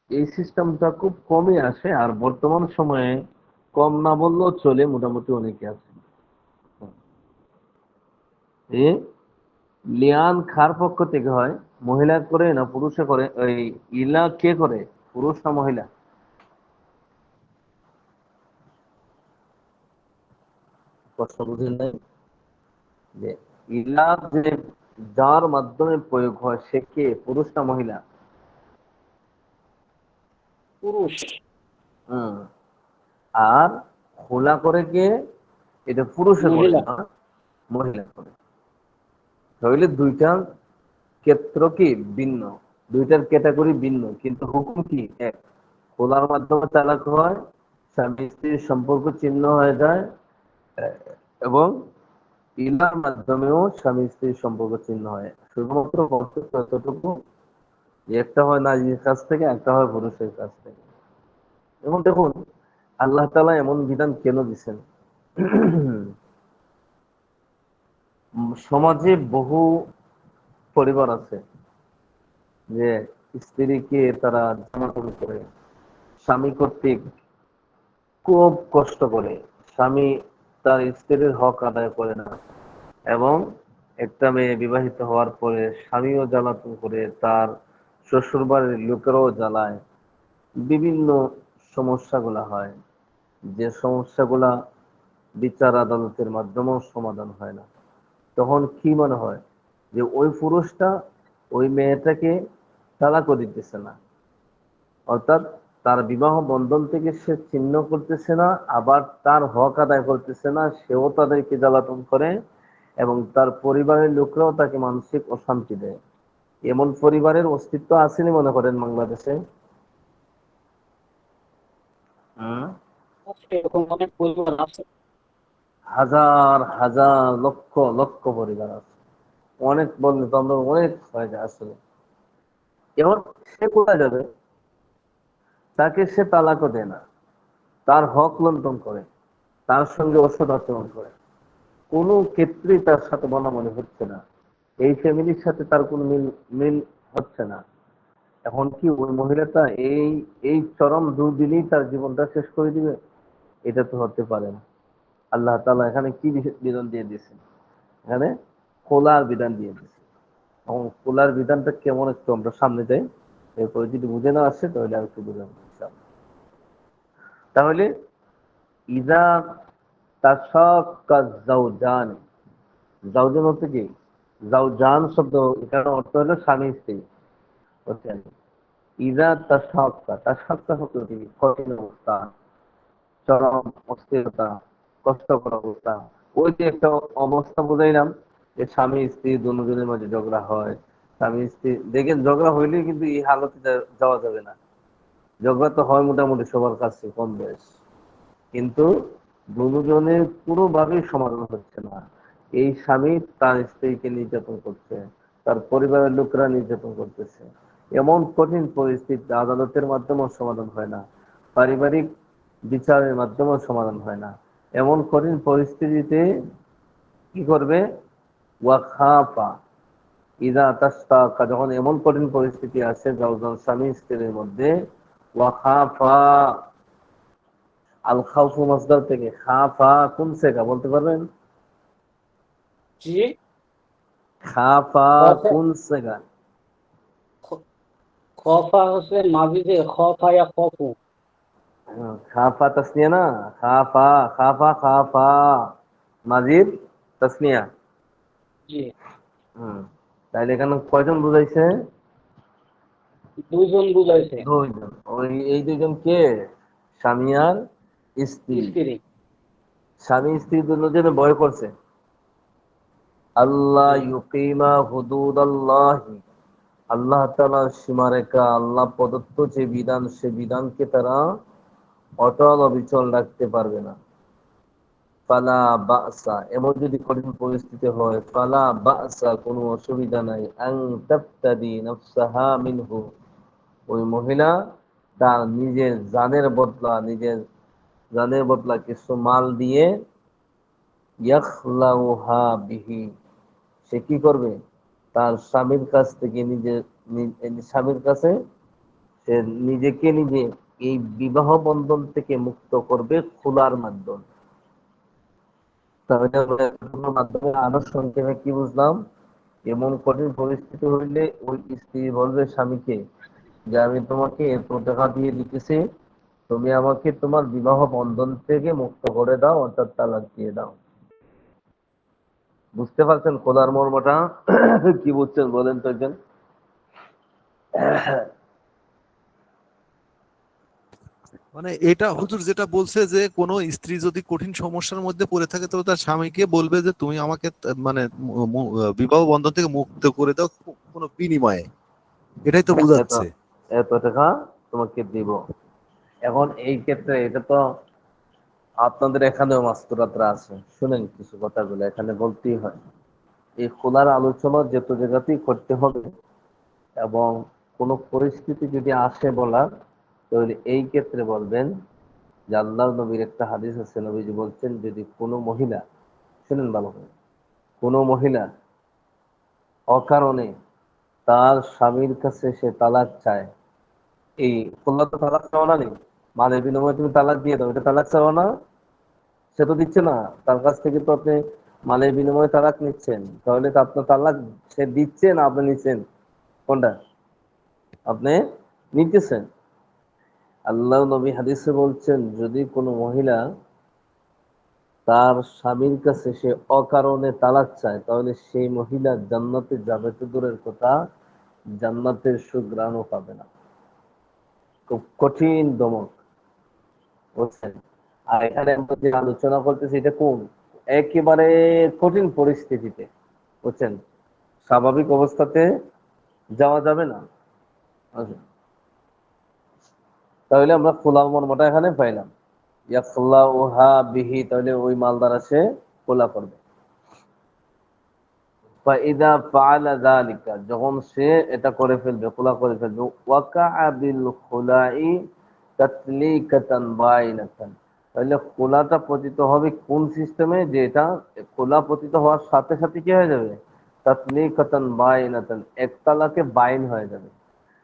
এই সিস্টেমটা খুব কমই আসে, আর বর্তমান সময়ে কম না বললেও চলে, মোটামুটি অনেকে আছে। এ লিয়ান খার পক্ষ থেকে হয়, মহিলা করে না পুরুষে করে? ওই ইলা কে করে, পুরুষ না মহিলা? প্রশ্ন বুঝেন নাই যে ইলা যে যার মাধ্যমে প্রয়োগ হয় সে কে, পুরুষ না মহিলা? পুরুষ। হম। আর খোলা করে কে? এটা পুরুষে করে মহিলা। না, মহিলা করে। তাহলে দুইটা ক্ষেত্র কি ভিন্ন, দুইটার ক্যাটাগরি ভিন্ন, কিন্তু হুকুম কি এক। খোলার মাধ্যমে তালাক হয়, স্বামী স্ত্রীর সম্পর্ক ছিন্ন হয়ে যায়, এবং ইলার মাধ্যমেও স্বামী স্ত্রীর সম্পর্ক ছিন্ন হয়। শুধুমাত্র পার্থক্য এতটুকু যে একটা হয় নারীর কাছ থেকে, একটা হয় পুরুষের কাছ থেকে। এবং দেখুন আল্লাহ তাআলা এমন বিধান কেন দিচ্ছেন? সমাজে বহু পরিবার আছে যে স্ত্রীকে তারা জামাতুল করে, স্বামী কর্তৃক খুব কষ্ট করে, স্বামী তার স্ত্রীর হক আদায় করে না, এবং একটা মেয়ে বিবাহিত হওয়ার পরে স্বামীও জ্বালাতন করে, তার শ্বশুর বাড়ির লোকেরাও জ্বালায়, বিভিন্ন সমস্যাগুলা হয়, যে সমস্যাগুলা বিচার আদালতের মাধ্যমেও সমাধান হয় না। তখন কি মনে হয় যে ওই পুরুষটা ওই মেয়েটাকে তালাকও দিতেছে না, অর্থাৎ তার বিবাহ বন্ধন থেকে সে ছিন্ন করতেছে না, আবার তার হক আদায় করতেছে না, সেও তাদেরকে জ্বালাতন করে, এবং তার পরিবারের লোকরাও তাকে মানসিক অশান্তি দেয়। এমন পরিবারের অস্তিত্ব আসেনি মনে করেন বাংলাদেশে? হুম? এরকম অনেক পরিবার আছে। হাজার হাজার লক্ষ লক্ষ পরিবার আছে। অনেক বললে তো আমরা অনেক হয়ে যায় আসলে। এবার সে কোথায় যাবে? তাকে সে তালাকও দেয় না, তার হক লঙ্ঘন করে, তার সঙ্গে অসৎ আচরণ করে, কোনো ক্ষেত্রেই তার সাথে বনাবনি হচ্ছে না, এই ফ্যামিলির সাথে তার কোনো মিল মিল হচ্ছে না। এখন কি ওই মহিলাটা এই এই চরম দুর্দিনেই তার জীবনটা শেষ করে দিবে? এটা তো হতে পারে না। আল্লাহ তাআলা এখানে কি বিধান দিয়ে দিয়েছেন? এখানে খোলার বিধান দিয়ে দিয়েছেন। এবং খোলার বিধানটা কেমন একটু আমরা সামনে যাই, এরপরে যদি বুঝে না আসে তাহলে আর একটু বুঝাবো ইনশাআল্লাহ। তাহলে ইজা তাশাক্কা জাওজান, জাওজান হচ্ছে কি? জাওজান শব্দ এখানে অর্থ হলো স্বামী স্ত্রী। বুঝছেন? ইজা তাশাক্কা, তাশাক্কা শব্দটি কঠিন অবস্থা, চরম অস্থিরতা, কষ্টকর অবস্থা। ওই যে একটা অবস্থা বুঝাইলাম যে স্বামী স্ত্রী দুজনের মাঝে ঝগড়া হয়, স্বামী স্ত্রী দেখেন ঝগড়া হইলেই কিন্তু এই হালতে যাওয়া যাবে না। ঝগড়া তো হয় মোটামুটি সবার কাছে কম বেশ, কিন্তু দুজনের পুরোভাবেই সমাধান হচ্ছে না। এই স্বামী তার স্ত্রীকে নির্যাতন করছে, তার পরিবারের লোকরা নির্যাতন করতেছে। এমন কঠিন পরিস্থিতি আদালতের মাধ্যমেও সমাধান হয় না, পারিবারিক বিচারের মাধ্যমেও সমাধান হয় না। এমন কঠিন পরিস্থিতিতে কি করবে? ওয়াখাফা ইদা তাস্তাকা, যখন এমন কঠিন পরিস্থিতি আসে যখন স্বামী স্ত্রীর মধ্যে, ওয়াখাফা, আল খাউফু মাসদার থেকে, খাফা কোন সেগা বলতে পারবেন? জি। খাফা খফা, কোন সেগা? খফা হচ্ছে মাঝিতে খফা ইয়া খফু। খাফা তাসনিয়া না, খাফা, খাফা খাফা মাজিদ তাসনিয়া। জি। হুম, তাইলে এখানে কয়জন বুঝাইছে? দুইজন বুঝাইছে। দুইজন। ওই এই দুইজন কে? স্বামী আর স্ত্রী। স্ত্রী। স্বামী স্ত্রী দুজনে ভয় করছে আল্লাহ জি। ইউকিমা হুদুদাল্লাহি, আল্লাহ তাআলার সীমারেখা, আল্লাহ প্রদত্ত যে বিধান সে বিধানকে তারা অটল অবিচল রাখতে পারবে না। ফালা বাসা, এমন যদি কঠিন পরিস্থিতি হয়, ফালা বাসা, কোনো অসুবিধা নাই, আন তাফতাদি নাফসাহা মিনহু, ওই মহিলা তার নিজের বদলা কিছু মাল দিয়ে, ইয়াখলাউহা বিহি, সে কি করবে? তার স্বামীর কাছ থেকে স্বামীর কাছে সে নিজে এই বিবাহ বন্ধন থেকে মুক্ত করবে খোলার মাধ্যমে। তাহলে আমরা এগুলোর মাধ্যমে আরো সংক্ষেপে কি বুঝলাম? এমন কঠিন পরিস্থিতি হইলে ওই স্ত্রী বলবে স্বামীকে যে আমি তোমাকে এত টাকা দিয়ে দিতেছি, তুমি আমাকে তোমার বিবাহ বন্ধন থেকে মুক্ত করে দাও, অর্থাৎ তালাক দিয়ে দাও। বুঝতে পারছেন খোলার মর্মটা? কি বুঝছেন বলেন তো একজন? মানে এটা হুজুর যেটা বলছে যে কোনো স্ত্রী যদি কঠিন সমস্যার মধ্যে পড়ে থাকে তো তার স্বামীকে বলবে যে তুমি আমাকে মানে বিবাহ বন্ধন থেকে মুক্ত করে দাও কোনো বিনিময়ে, এটাই তো এত বোঝাচ্ছে। এত টাকা তোমাকে দিব। এখন এই ক্ষেত্রে এটা তো আপনাদের এখানেও মাস্তুরাতরা আছে, শুনেন কিছু কথাগুলো এখানে বলতেই হয়। এই খোলার আলোচনা যত জায়গাতেই করতে হবে, এবং কোনো পরিস্থিতি যদি আসে বলার, তাহলে এই ক্ষেত্রে বলবেন যে আল্লাহ নবীর একটা হাদিস আছে, নবীজি বলছেন যদি কোনো মহিলা, শুনেন ভালো করে, কোনো মহিলা অকারণে তার স্বামীর কাছে সে তালাক চায়, এই খোলা তো তালাক চাওয়া না নেই, মালের বিনিময়ে তুমি তালাক দিয়ে দাও, এটা তালাক চাওয়া না? সে তো দিচ্ছে না, তার কাছ থেকে তো আপনি মালের বিনিময়ে তালাক নিচ্ছেন, তাহলে তো আপনার তালাক সে দিচ্ছে না আপনি নিচ্ছেন? কোনটা? আপনি নিতেছেন। আল্লাহ নবী হাদিসে বলছেন যদি কোনো মহিলা তার স্বামীর কাছে সে অকারণে তালাক চায়, তাহলে সেই মহিলা জান্নাতে যাবে তো দূরের কথা, জান্নাতের সুঘ্রাণও পাবে না। খুব কঠিন দমক, বুঝছেন? আর এখানে আমরা যে আলোচনা করতেছি এটা কোন একেবারে কঠিন পরিস্থিতিতে, বুঝছেন? স্বাভাবিক অবস্থাতে যাওয়া যাবে না। আচ্ছা, তাহলে আমরা খোলার মর্মটা এখানে পাইলাম, ইয়াখলাউহা বিহি, তাহলে ওই মাল দ্বারা সে খোলা করবে। ফাইদা ফাআলা যালিকা, যখন সে এটা করে ফেলবে, খোলা করে ফেলবে, ওয়াকাআ বিল খুলাই তাতলিকাতান বাইনাতান, তাহলে খোলাটা পতিত হবে কোন সিস্টেমে, যে এটা খোলা পতিত হওয়ার সাথে সাথে কি হয়ে যাবে, তাতলিকাতান বাইনাতান, এক তালাকে বাইন হয়ে যাবে।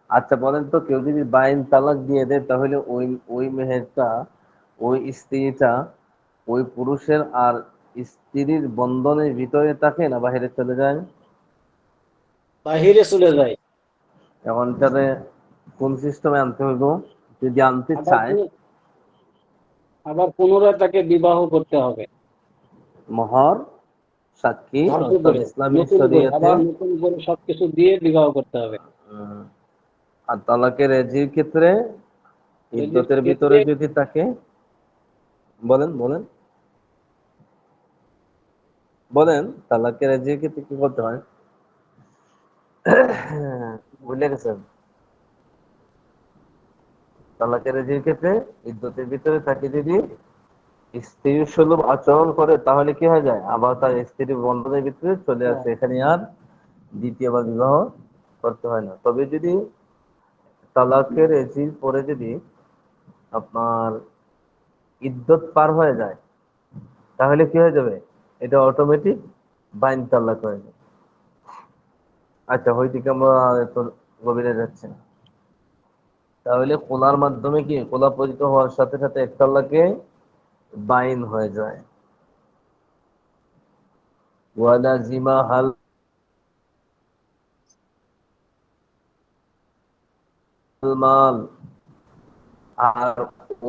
আচ্ছা বলেন তো, কেউ যদি বাইন তালাক দিয়ে দেয়, তাহলে ওই ওই মেহেরটা, ওই স্ত্রীটা ওই পুরুষের আর স্ত্রীর বন্ধনের ভিতরে থাকে না বাহিরে চলে যায়? বাহিরে চলে যায়। এখন তাহলে কোন সিস্টেমে আনতে হইব? যদি আনতে আবার চায়, আবার পুনরায় তাকে বিবাহ করতে হবে, মহর, সাক্ষী, ধার্য অর্থাৎ করে, ইসলামী নতুন করে, শরীয়তে, আবার নতুন করে সবকিছু দিয়ে বিবাহ করতে হবে। উম, আর তালাকের রেজির ক্ষেত্রে রেজির ইদ্যতের ভিতরে ক্ষেত্রে যদি থাকে, বলেন বলেন বলেন, তালাকের রেজির ক্ষেত্রে কি করতে হয়? ভুলে গেছেন? তালাকের রেজির ক্ষেত্রে ইদ্যতের ভিতরে থাকে যদি স্ত্রীর সুলভ আচরণ করে, তাহলে কি হয়ে যায়, আবার তার স্ত্রীর বন্ধনের ভিতরে চলে আসে, এখানে আর দ্বিতীয়বার বিবাহ করতে হয় না। তবে যদি তালাকের রেজির পরে যদি আপনার ইদ্যত পার হয়ে যায়, তাহলে কি হয়ে যাবে, এটা অটোমেটিক বাইন তালাক হয়ে যাবে। আচ্ছা, হয়তো আমরা এত গভীরে যাচ্ছি না। তাহলে খোলার মাধ্যমে কি, খোলা পতিত হওয়ার সাথে সাথে এক তালাকে বাইন হয়ে যায়। ওয়ালাজিমা হাল মাল, আর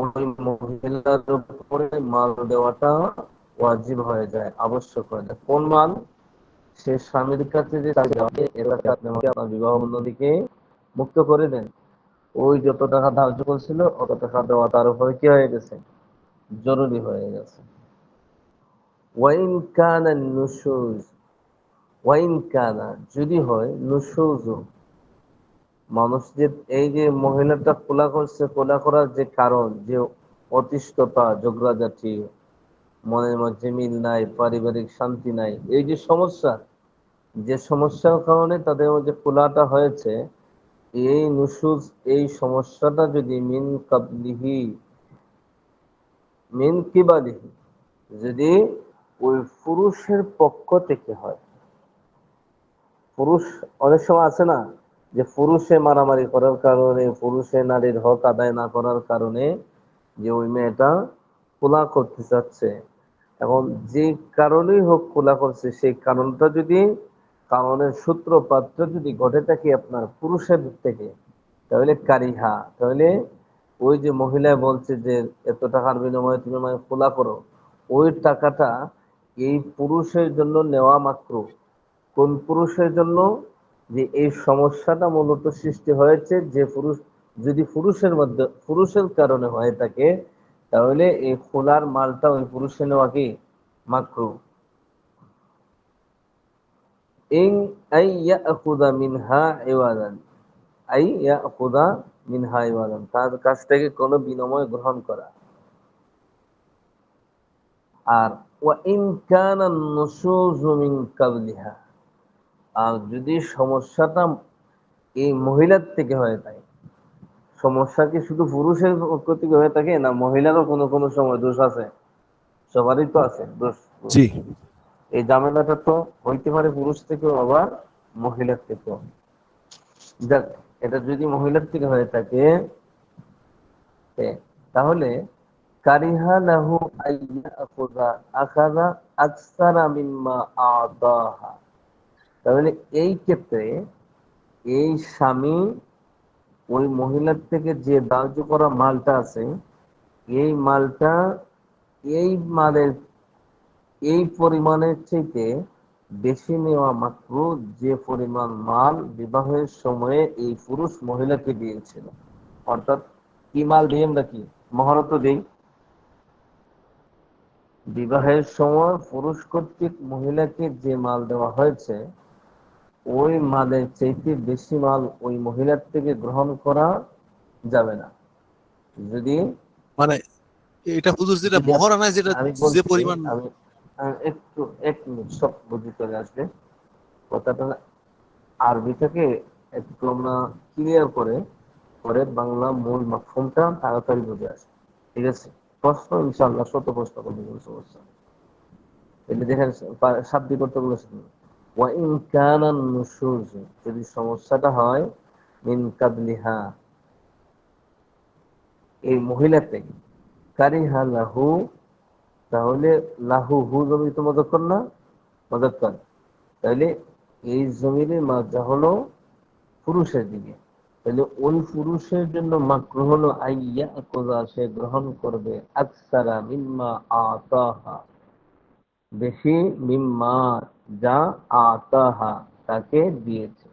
ওই মহিলার উপরে মাল দেওয়াটা ওয়াজিব হয়ে যায়, আবশ্যক হয়ে যায়। কোন মাল? সে স্বামীর কাছে যে টাকা দেওয়া, এলাকা আপনি আমাকে আপনার বিবাহ বন্ধনীকে মুক্ত করে দেন, ওই যত টাকা ধার্য করছিল অত টাকা দেওয়া তার উপরে কি হয়ে গেছে, জরুরি হয়ে গেছে। ওয়াইন কানা নুশুজ, ওয়াইন কানা, যদি হয়, নুশুজ, মানুষ যে এই যে মহিলাটা খোলা করছে, খোলা করার যে কারণ, যে অতিষ্ঠতা, ঝগড়াঝাটি, মনের মধ্যে মিল নাই, পারিবারিক শান্তি নাই, এই যে সমস্যা, যে সমস্যার কারণে তাদের মধ্যে খোলাটা হয়েছে, এই নুশুজ, এই সমস্যাটা যদি মিন কাবলিহি, মিন কিবালিহি, যদি ওই পুরুষের পক্ষ থেকে হয়। পুরুষ, অনেক সময় আছে না যে পুরুষে মারামারি করার কারণে, পুরুষে নারীর হক আদায় না করার কারণে যে ওই মেয়েটা খোলা করতে চাচ্ছে, এখন যে কারণেই হোক খোলা করছে, সেই কারণটা যদি, কারণের সূত্রপাতটা যদি ঘটে থাকে আপনার পুরুষের দিক থেকে, তাহলে কারিহা, তাহলে ওই যে মহিলা বলছে যে এত টাকার বিনিময়ে তুমি আমাকে খোলা করো, ওই টাকাটা এই পুরুষের জন্য নেওয়া মাত্র। কোন পুরুষের জন্য? যে এই সমস্যাটা মূলত সৃষ্টি হয়েছে যে পুরুষ, যদি পুরুষের মধ্যে, পুরুষের কারণে হয়ে থাকে, তাহলে এই খোলার মালটা ওই পুরুষে নেওয়া কি মাকরু। ইন আই ইয়াখুদা মিনহা ইওয়াদান, আই ইয়াখুদা মিনহা ইওয়াদান, তার কাছ থেকে কোনো বিনিময় গ্রহণ করা। আর ওয়া ইন কানা নুশুযু মিন কাবলিহা, আর যদি সমস্যাটা এই মহিলার থেকে হয়ে থাকে, সমস্যা কি শুধু পুরুষের পক্ষ থেকে হয়ে থাকে, না মহিলারও কোনো কোনো সময় দোষ আছে? সবারই তো আছে দোষ। জি। এই ঝামেলাটা তো হইতে পারে পুরুষ থেকেও, আবার মহিলার থেকেও। যাক, এটা যদি মহিলার থেকে হয়ে থাকে, তাহলে কারিহা লাহু আইয়াখুযা আখাযা আকসারা মিম্মা আতাহা, তাহলে এই ক্ষেত্রে এই স্বামী ওই মহিলার থেকে যে ধার্য করা মালটা আছে, এই মালটা, এই মালের এই পরিমাণের চাইতে বেশি নেওয়া মাত্র, যে পরিমাণ মাল বিবাহের সময়ে এই পুরুষ মহিলাকে দিয়েছিল। অর্থাৎ কি মাল দিই আমরা, কি মহরত দিই, বিবাহের সময় পুরুষ কর্তৃক মহিলাকে যে মাল দেওয়া হয়েছে, ওই মালের চাইতে বেশি মাল ওই মহিলার থেকে গ্রহণ করা যাবে না। যদি মানে এটা হুজুর যেটা যদি মহারানায় যেটা আমি যে বলছি, পরিমাণ। আমি একটু 1 মিনিট সব বুঝি চলে আসবে কথাটা। আরবি থেকে একটু আমরা ক্লিয়ার করে পরে বাংলা মূল মাফহুমটা তাড়াতাড়ি বুঝে আসে। ঠিক আছে, প্রশ্ন ইনশাআল্লাহ শত প্রশ্ন করবে, কোনো সমস্যা নেই। এটা দেখেন শাব্দিক অর্থ বলেছেন, ওয়া ইন কানা নুশুজ, যদি সমস্যাটা হয় মিন কাবলিহা, এই মহিলা থেকে, কারিহা লাহু, তাহলে লাহু হু জমি তো মুযাক্কার না, মুযাক্কার, তাহলে এই জমির মাঝা হলো পুরুষের দিকে, তাহলে ওই পুরুষের জন্য মাকরুহ হলো আইয়া কোজা, সে গ্রহণ করবে আকসারা মিম্মা আতাহা, বেশি, মিম্মা যা, আতাহা তাকে দিয়েছে।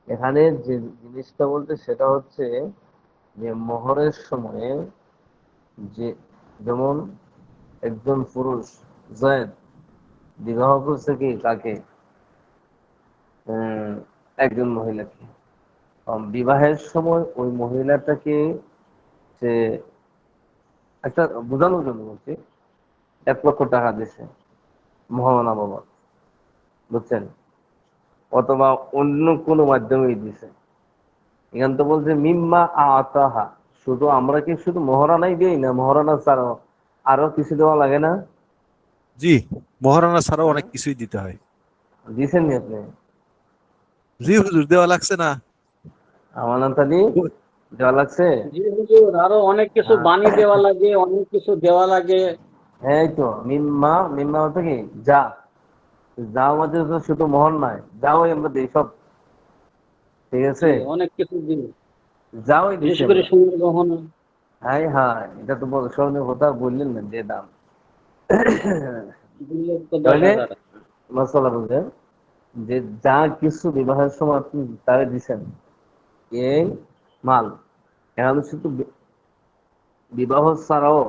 এখানে যে জিনিসটা বলতে সেটা হচ্ছে যে মোহরের সময়ে যে, যেমন একজন পুরুষ জয়েদ বিবাহ করছে কি কাকে, উম, একজন মহিলাকে, বিবাহের সময় ওই মহিলাটাকে সে, একটা বোঝানোর জন্য বলছি, 1 লক্ষ টাকা দিছে মহামানা বাবা, বুঝছেন, অথবা অন্য কোনো মাধ্যমেই দিছে। এখান তো বলছে মিম্মা আতাহা, শুধু আমরা কি শুধু মহারানাই দিই না, মহারানা ছাড়াও আরো কিছু দেওয়া লাগে না? জি, মহারানা ছাড়াও হ্যাঁ? অনেক কিছুই দিতে হয়। দিছেন নি আপনি? জি হুজুর, দেওয়া লাগছে না? আমানতালি দেওয়া লাগছে। জি হুজুর, আরো অনেক কিছু হ্যাঁ, বাণী দেওয়া লাগে, অনেক কিছু দেওয়া লাগে। এই তো মিম্মা, মিম্মা হচ্ছে কি যা, যা আমাদের তো শুধু মোহর নয়, যাও আমরা দিই সব। ঠিক জি, আছে, অনেক কিছু দিন, যাওই বিশেষ দিছি করে আমরা। সোনার গহনা। হ্যাঁ হ্যাঁ, এটা তো বড় স্মরণীয় কথা বললেন না, যে দাম। 2,10,000 তাহলে টাকা। মশলা বুঝলেন, যে যা কিছু বিবাহের সময় আপনি তারে দিচ্ছেন এই মাল, এখন শুধু বিবাহ ছাড়াও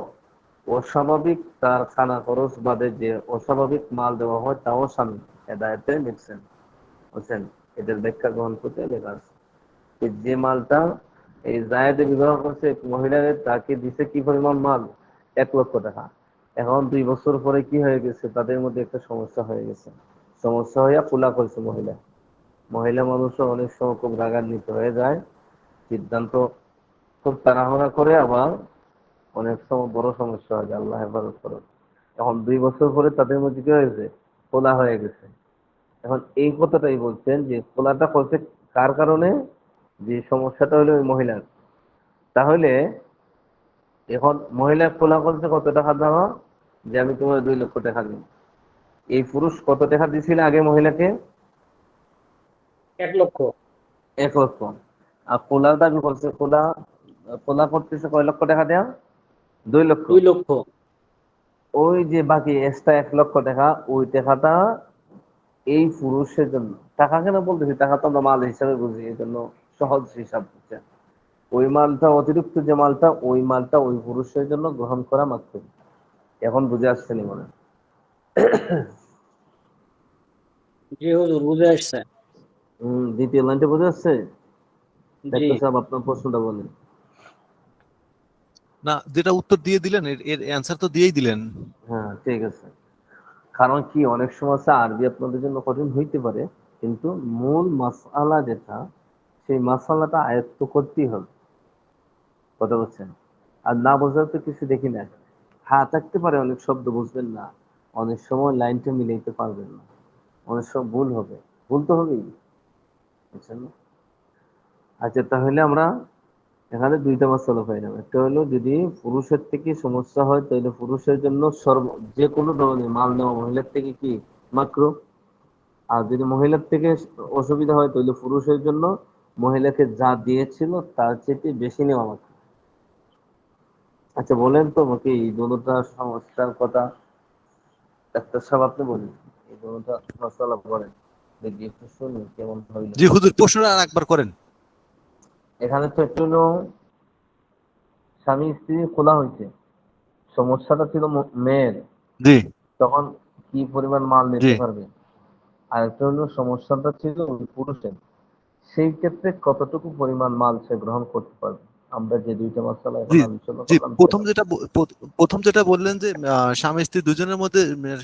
অস্বাভাবিক তার খানা খরচ বাদে যে অস্বাভাবিক মাল দেওয়া হয় তাও স্বামী হেদায়েতে লিখছেন, বুঝছেন, এদের ব্যাখ্যা গ্রহণ করতে লেখা আছে যে মালটা এই জায়েদে বিবাহ করছে এক মহিলাদের, তাকে দিছে কি পরিমাণ মাল, 1 লক্ষ টাকা। এখন 2 বছর পরে কি হয়ে গেছে, তাদের মধ্যে একটা সমস্যা হয়ে গেছে, সমস্যা হইয়া খোলা করছে মহিলা। মহিলা মানুষও অনেক সময় খুব রাগান্বিত হয়ে যায়, সিদ্ধান্ত খুব তাড়াহুড়া করে, আবার অনেক সময় বড় সমস্যা হয় যায়, আল্লাহ হেফাজত করুন। এখন 2 বছর পরে তাদের মধ্যে কি হয়েছে, খোলা হয়ে গেছে। এখন এই কথাটাই বলছেন যে খোলাটা করছে কার কারণে, যে সমস্যাটা হলো ওই মহিলার। তাহলে এখন মহিলা খোলা করছে কত টাকা দেওয়া, যে আমি তোমার 2 লক্ষ টাকা দিই। এই পুরুষ কত টাকা দিছিল আগে মহিলাকে, 1 লক্ষ। 1 লক্ষ। আর খোলার দাবি করছে, খোলা খোলা করতেছে কয় লক্ষ টাকা দেওয়া, 2 লক্ষ। 2 লক্ষ। ওই যে বাকি এক্সট্রা 1 লক্ষ টাকা, ওই টাকাটা এই পুরুষের জন্য। টাকা কেন বলতেছি, টাকা তো আমরা মাল হিসাবে বুঝি, এই জন্য সহজ হিসাব বুঝছেন। ওই মালটা, অতিরিক্ত যে মালটা, ওই মালটা ওই পুরুষের জন্য গ্রহণ করা মাত্র। এখন বুঝে আসছে নি মনে হয়? জি হুজুর, বুঝে আসছে। দ্বিতীয় লাইনটা বুঝে আসছে? জি। ডাক্তার সাহেব আপনার প্রশ্নটা বলেন। না, যেটা উত্তর দিয়ে দিলেন এর এর অ্যান্সার তো দিয়েই দিলেন। হ্যাঁ ঠিক আছে, কারণ কি অনেক সময় আছে আরবি আপনাদের জন্য কঠিন হইতে পারে, কিন্তু মূল মাসআলা যেটা, সেই মাসআলাটা আয়ত্ত করতেই হবে, কথা বলছেন। আর না বোঝার তো কিছু দেখি না। হ্যাঁ থাকতে পারে অনেক শব্দ বুঝবেন না, অনেক সময় লাইনটা মিলাইতে পারবেন না, অনেক সময় ভুল হবে, ভুল তো হবেই, বুঝছেন না? আচ্ছা, তাহলে আমরা এখানে 2টা মাসআলা পাইলাম। একটা হলো যদি পুরুষের থেকে সমস্যা হয় তাহলে পুরুষের জন্য যে কোনো ধরনের মাল নেওয়া মহিলার থেকে কি মাকরুহ। আর যদি মহিলার থেকে অসুবিধা হয় তাহলে পুরুষের জন্য মহিলাকে যা দিয়েছিল তার চেয়ে বেশি নেওয়া মাকরুহ। আচ্ছা বলেন তো আমাকে এই দুটোটা সমস্যার কথা ডাক্তার সাহেব আপনি বলেন, এই দুটোটা মাসআলা বলেন, দেখি একটু শুনি কেমন হইল। জি হুজুর, প্রশ্নটা আর একবার করেন। এখানে তো একটু হলো স্বামী স্ত্রী খোলা হয়েছে, সমস্যাটা ছিল মেয়ের, জি তখন কি পরিমাণ মাল জি। নিতে পারবে। আর একটা হলো সমস্যাটা ছিল ওই পুরুষের, সেই ক্ষেত্রে কতটুকু পরিমাণ মাল সে গ্রহণ করতে পারবে। আমরা যে দুইটা মাসালা এখন জি আলোচনা জি, করলাম প্রথম সেটা। যেটা প্রথম যেটা বললেন যে স্বামী স্ত্রী দুজনের মধ্যে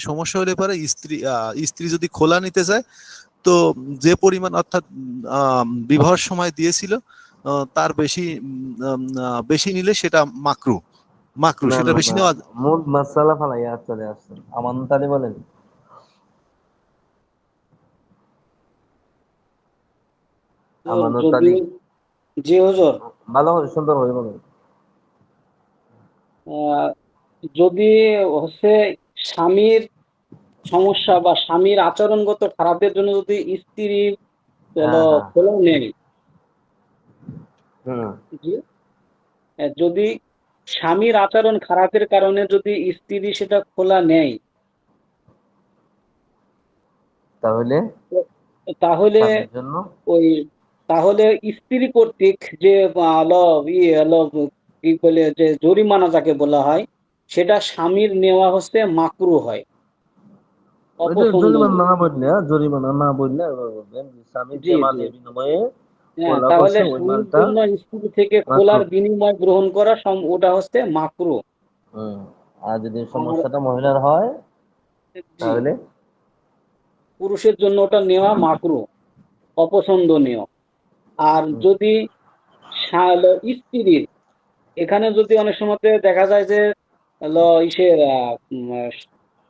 সমস্যা হলে পারে স্ত্রী যদি খোলা নিতে চায়, তো যে পরিমাণ অর্থাৎ বিবাহের সময় দিয়েছিল তার বেশি নিলে সেটা মাকরু মাকরু না সেটা না বেশি না, নেওয়া। মূল মাসালা ফালাইয়া চলে আসছেন, আমানতালি বলেন। তো আমানত যদি, আলী, জি হুজুর, ভালো সুন্দর হয়ে বলেন। আহ, যদি হচ্ছে স্বামীর সমস্যা বা স্বামীর আচরণগত খারাপের জন্য যদি স্ত্রী হলো হ্যাঁ হ্যাঁ হ্যাঁ, খোলা নেয়, হুম, জি, যদি স্বামীর আচরণ খারাপের কারণে যদি স্ত্রী সেটা খোলা নেয়, তাহলে তাহলে স্বামীর জন্য ওই তাহলে স্ত্রী কর্তৃক যে হলো হলো কি বলে যে জরিমানা যাকে বলা হয়, সেটা স্বামীর নেওয়া হচ্ছে মাকরু হয়, ওইটা জরিমানা অপছন্দনীয়। না বললে, জরিমানা না বললে এবার বলবেন যে স্বামী জি যে জি, মালের বিনিময়ে হ্যাঁ, খোলা তাহলে করছে ওই স্বামীর মালটা জন্য স্ত্রী থেকে খোলার মাকরু। বিনিময় গ্রহণ করা ওটা হচ্ছে মাকরু। হুম, আর যদি আর সমস্যাটা মহিলার হয় জি, তাহলে পুরুষের জন্য ওটা নেওয়া মাকরু, অপছন্দনীয়। আর হুম, যদি স্ত্রীর, এখানে যদি অনেক সময় দেখা যায় যে হলো ইসের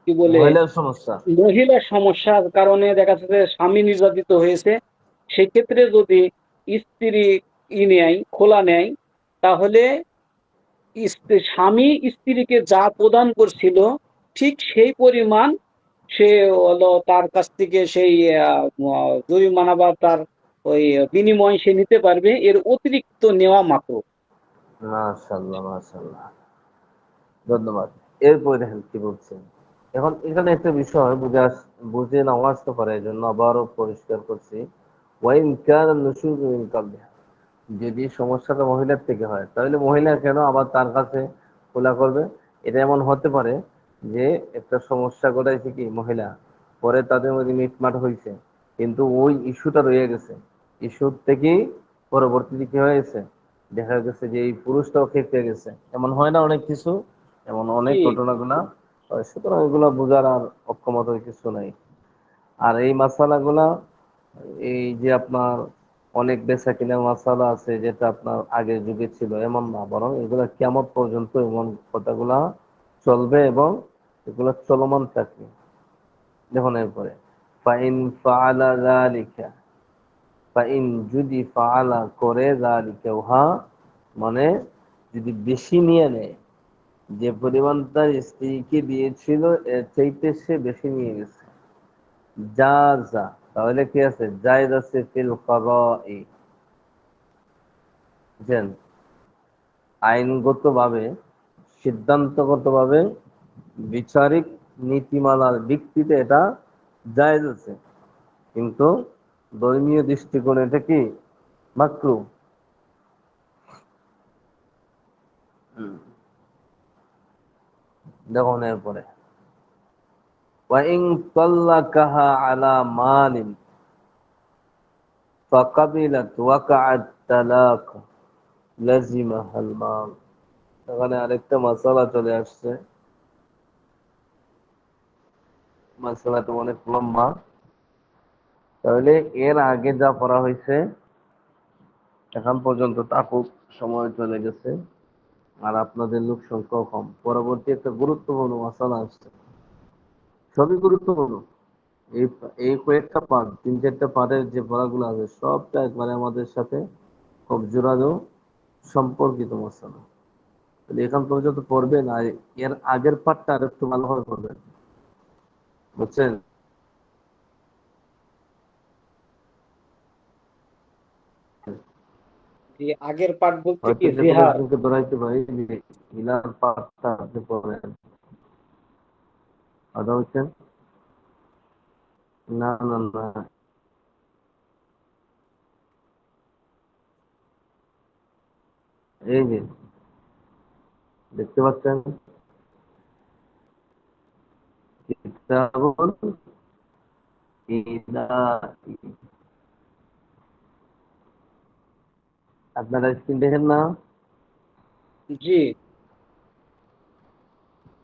কি বলে, মহিলার সমস্যা, মহিলার সমস্যার কারণে দেখা যাচ্ছে যে স্বামী নির্যাতিত হয়েছে, সেক্ষেত্রে যদি স্ত্রী নেয়, খোলা নেয়, তাহলে স্বামী স্ত্রীকে যা প্রদান করছিল ঠিক সেই পরিমাণ সে হলো তার কাছ থেকে সেই জরিমানা বা তার ওই বিনিময় সে নিতে পারবে, এর অতিরিক্ত নেওয়া মাত্র। মাশাআল্লাহ মাশাআল্লাহ, ধন্যবাদ। এরপরে দেখেন কি বলছেন। এখন এখানে একটা বিষয় বুঝে নাও আসতে পারে, এই জন্য আবারও পরিষ্কার করছি। ওয়াইন কানা নুশুযু মিন কালবিহা, যদি সমস্যাটা মহিলার থেকে হয় তাহলে মহিলা কেন আবার তার কাছে খোলা করবে? এটা এমন হতে পারে যে একটা সমস্যা ঘটাইছে কি মহিলা, পরে তাদের মধ্যে মিটমাট হয়েছে, কিন্তু ওই ইস্যুটা রয়ে গেছে। ইস্যুর থেকেই পরবর্তীতে কি হয়েছে, দেখা গেছে যে এই পুরুষটাও খেপে গেছে। এমন হয় না অনেক কিছু, এমন অনেক জি ঘটনাগুলা হয়। সুতরাং এগুলা বোঝার আর অক্ষমতার কিছু নাই। আর এই মাসালাগুলা, এই যে আপনার অনেক বেচা কিনার মাসালা আছে যেটা আপনার আগের যুগে ছিল এমন না, বরং এগুলা কিয়ামত পর্যন্ত এমন কথাগুলা চলবে এবং এগুলা চলমান থাকবে। দেখুন এরপরে ফাইন ফাআলা যালিকা, ফাইন যদি ফাআলা করে যালিকা, উহা মানে যদি বেশি নিয়ে নেয়, যে পরিমাণ তার স্ত্রীকে দিয়েছিল এর চাইতে সে বেশি নিয়ে গেছে, জাযা, তাহলে কি আছে, জায়েজ আছে ফিল কদাই, বুঝছেন, আইনগতভাবে, সিদ্ধান্তগতভাবে, বিচারিক নীতিমালার ভিত্তিতে এটা জায়েজ আছে, কিন্তু ধর্মীয় দৃষ্টিকোণে এটা কি মাকরু। দেখুন এরপরে ওয়াইন তাল্লাকাহা আলা মালিন ফাকাবিলাত ওয়াকাআত তালাক লাজিমাহাল মাল। এখানে আরেকটা মাসালা চলে আসছে, মাসালাটা অনেক লম্বা। তাহলে এর আগে যা পড়া হয়েছে এখন পর্যন্ত তা খুব সময় চলে গেছে, আর আপনাদের লোক সংখ্যাও কম। পরবর্তী একটা গুরুত্বপূর্ণ মাসালা আসছে, সবই গুরুত্বপূর্ণ। এই এই কয়েকটা পার্ট, 3-4টা পার্টের যে পড়াগুলো আছে সবটা একবারে আমাদের সাথে খুব জোরালো সম্পর্কিত মশালা। তাহলে এখান পর্যন্ত পড়বেন, আর এর আগের পার্টটা আর একটু ভালোভাবে পড়বেন, বুঝছেন। জি, আগের পাঠ বলতে কি হয়তো যে কোনো জিহার? একজনকে ধরাইতে পারি যে ইলার পার্টটা আপনি পড়েন, কথা হচ্ছেন। না না না, এই যে দেখতে পাচ্ছেন কিতাবুল ইলাহি। আপনারা স্ক্রিন দেখেন না? জি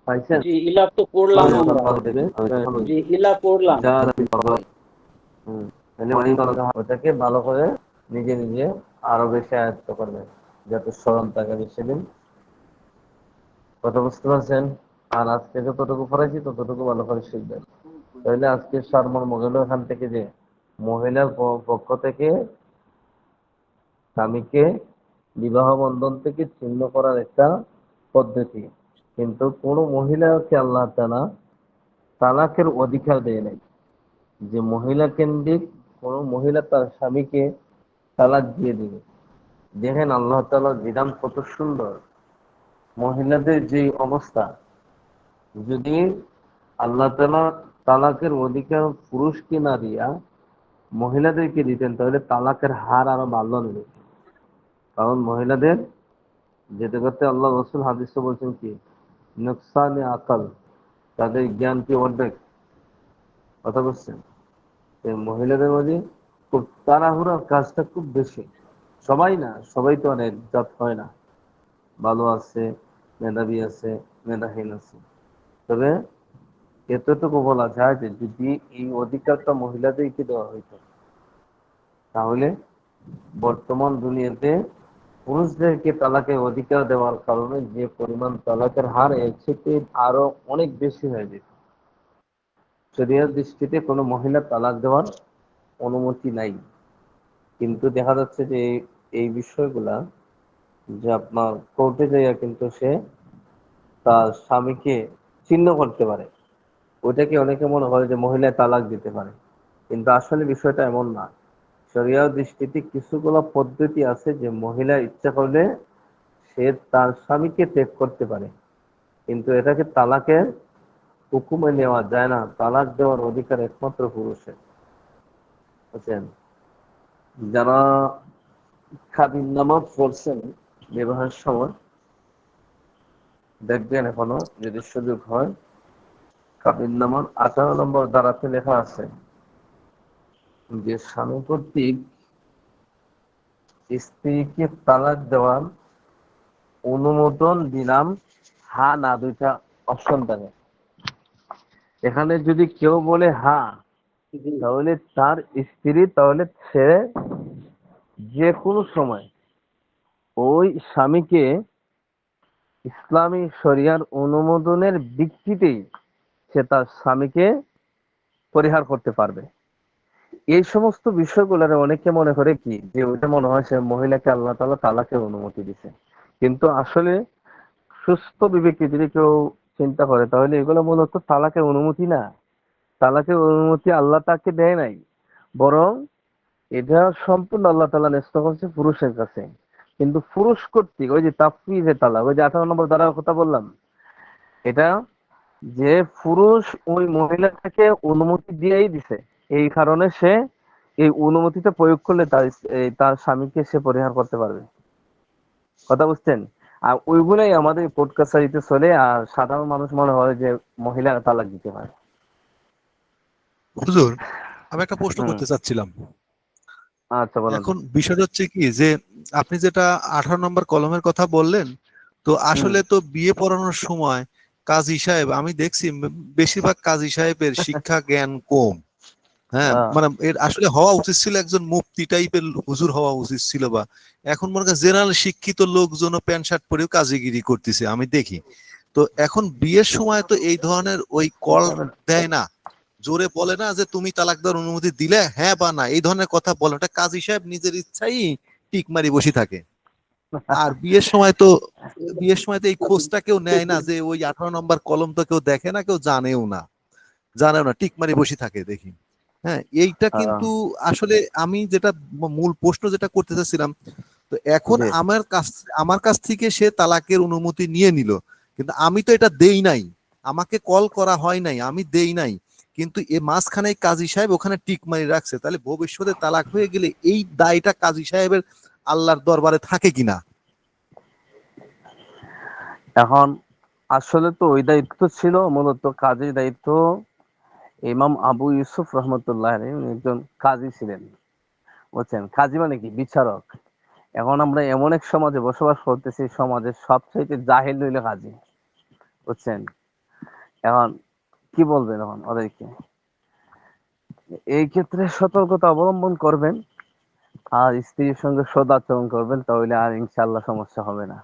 পাইছেন? জি, ইলা তো পড়লাম আমরা। দেবে জি, ইলা পড়লাম। তাহলে ওটাকে ভালো করে নিজে নিজে আরো বেশি আয়ত্ত করবেন, যাতে স্মরণ থাকে বেশি দিন। কথা বুঝতে পারছেন? আর আজকে যতটুকু পড়াইছি ততটুকু ভালো করে শিখবেন। তাহলে আজকে সারমর্ম গেল এখান থেকে যে মহিলার পক্ষ থেকে স্বামীকে বিবাহ বন্ধন থেকে ছিন্ন করার একটা পদ্ধতি। কিন্তু কোন মহিলাকে আল্লাহ তাআলা তালাকের অধিকার দেয় নাই, যে মহিলা কেন্দ্রিক কোন মহিলা তার স্বামীকে তালাক দিয়ে দিবে। দেখেন আল্লাহ তাআলার বিধান কত সুন্দর। মহিলাদের যে অবস্থা, যদি আল্লাহ তাআলা তালাকের অধিকার পুরুষকে না দিয়া মহিলাদেরকে দিতেন, তাহলে তালাকের হার আরো বাড়লো না। কারণ মহিলাদের যেতে করতে আল্লাহ রসুল হাদিসে বলছেন কি, নুকসানে আকল, তাদের জ্ঞান কি অর্ধেক। কথা বলছেন? মহিলাদের মাঝে খুব তাড়াহুড়ার কাজটা খুব বেশি। সবাই না, সবাই তো অনেক জাত হয় না, ভালো আছে, মেধাবী আছে, মেধাহীন আছে। তবে এতটুকু বলা যায় যে যদি এই অধিকারটা মহিলাদেরকে দেওয়া হইতো, তাহলে বর্তমান দুনিয়াতে পুরুষদেরকে তালাকের অধিকার দেওয়ার কারণে যে পরিমাণ তালাকের হার এর থেকে আরো অনেক বেশি হয়ে যেত। শরীয়তের দৃষ্টিতে কোনো মহিলা তালাক দেওয়ার অনুমতি নাই। কিন্তু দেখা যাচ্ছে যে এই বিষয়গুলা, যে আপনার কোর্টে যাইয়া কিন্তু সে তার স্বামীকে ছিন্ন করতে পারে, ওইটাকে অনেকে মনে করে যে মহিলা তালাক দিতে পারে। কিন্তু আসলে বিষয়টা এমন না। শরীয়তের দৃষ্টিতে কিছুগুলো পদ্ধতি আছে যে মহিলা ইচ্ছা করলে সে তার স্বামীকে ত্যাগ করতে পারে, কিন্তু এটাকে তালাকের হুকুমে নেওয়া যায় না। তালাক দেওয়ার অধিকার একমাত্র পুরুষের। বুঝছেন? যারা খাদিম নামাজ পড়ছেন বিবাহের সময়, দেখবেন এখনো যদি সুযোগ হয়, কাবিন নামার 18 নম্বর ধারাতে লেখা আছে যে স্বামী কর্তৃক স্ত্রীকে তালাক দেওয়ার অনুমোদন দিলাম, হা না, দুইটা অপশন থাকে। এখানে যদি কেউ বলে হা, জি তাহলে তার স্ত্রী, তাহলে সে যে কোনো সময় ওই স্বামীকে ইসলামী শরিয়ার অনুমোদনের ভিত্তিতেই সে তার স্বামীকে পরিহার করতে পারবে। এই সমস্ত বিষয়গুলোর অনেকে মনে করে কি যে ওইটা মনে হয় সে মহিলাকে আল্লাহ তাআলা তালাকের অনুমতি দিছে। কিন্তু আসলে সুস্থ বিবেকে যদি কেউ চিন্তা করে, তাহলে এগুলো মূলত তালাকের অনুমতি না। তালাকের অনুমতি আল্লাহ তাকে দেয় নাই, বরং এটা সম্পূর্ণ আল্লাহ তাআলা ন্যস্ত করছে পুরুষের কাছে। কিন্তু পুরুষ কর্তৃক ওই যে তাফওয়িজে তালাক, ওই যে 18 নম্বর ধারার কথা বললাম, এটা যে পুরুষ ওই মহিলাটাকে অনুমতি দিয়েই দিছে, এই কারণে সে এই অনুমতিটা প্রয়োগ করলে তার স্বামীকে সে পরিহার করতে পারবে। কথা বুঝছেন? আর ওইগুলাই আমাদের কোর্ট কাছারিতে চলে, আর সাধারণ মানুষ মনে হয় যে মহিলারা তালাক দিতে পারে। হুজুর, আমি একটা প্রশ্ন হুম, করতে চাচ্ছিলাম। আচ্ছা বলেন। এখন বিষয়টা হচ্ছে কি যে আপনি যেটা 18 নম্বর কলমের কথা বললেন, তো হুম, আসলে তো বিয়ে পড়ানোর সময় কাজী সাহেব, আমি দেখছি বেশিরভাগ কাজী সাহেবের শিক্ষা জ্ঞান কম। হ্যাঁ, হ্যাঁ, মানে এর আসলে হওয়া উচিত ছিল একজন মুফতি টাইপের হুজুর হওয়া উচিত ছিল, বা এখন মনে করেন জেনারেল শিক্ষিত লোকজন প্যান্ট শার্ট পরেও কাজীগিরি করতেছে আমি দেখি। তো এখন বিয়ের সময় তো এই ধরনের ওই কল দেয় না, জোরে বলে না যে তুমি তালাক দেওয়ার অনুমতি দিলে হ্যাঁ বা না, এই ধরনের কথা বলে ওটা কাজী সাহেব নিজের ইচ্ছাই টিক মারি বসে থাকে। আর বিয়ের সময় তো এই খোঁজটা কেউ নেয় না, যে ওই 18 নম্বর কলম তো কেউ দেখে না, কেউ জানেও না, টিক মারি বসে থাকে দেখি। হ্যাঁ, এইটা হ্যাঁ, কিন্তু আসলে আমি যেটা মূল প্রশ্ন যেটা করতে চাচ্ছিলাম, তো এখন জি। আমার কাছ থেকে সে তালাকের অনুমতি নিয়ে নিল, কিন্তু আমি তো এটা দেই নাই, আমাকে কল করা হয় নাই, আমি দেই নাই, কিন্তু এ মাঝখানে কাজী সাহেব ওখানে টিক মারি রাখছে, তাহলে ভবিষ্যতে তালাক হয়ে গেলে এই দায়টা কাজী সাহেবের আল্লাহর দরবারে থাকে কিনা? এখন আসলে তো ওই দায়িত্ব ছিল মূলত কাজীর দায়িত্ব। ইমাম আবু ইউসুফ রহমতুল্লাহ আলাইহি উনি একজন কাজী ছিলেন। বুঝছেন? কাজী মানে কি? বিচারক। এখন আমরা এমন এক সমাজে বসবাস করতেছি, সমাজের সবচাইতে জাহেল হইল কাজী, বুঝছেন? এখন কি বলবেন এখন ওদেরকে? এই ক্ষেত্রে সতর্কতা অবলম্বন করবেন আর স্ত্রীর সঙ্গে সদাচরণ করবেন, তাহলে আর ইনশাল্লাহ সমস্যা হবে না।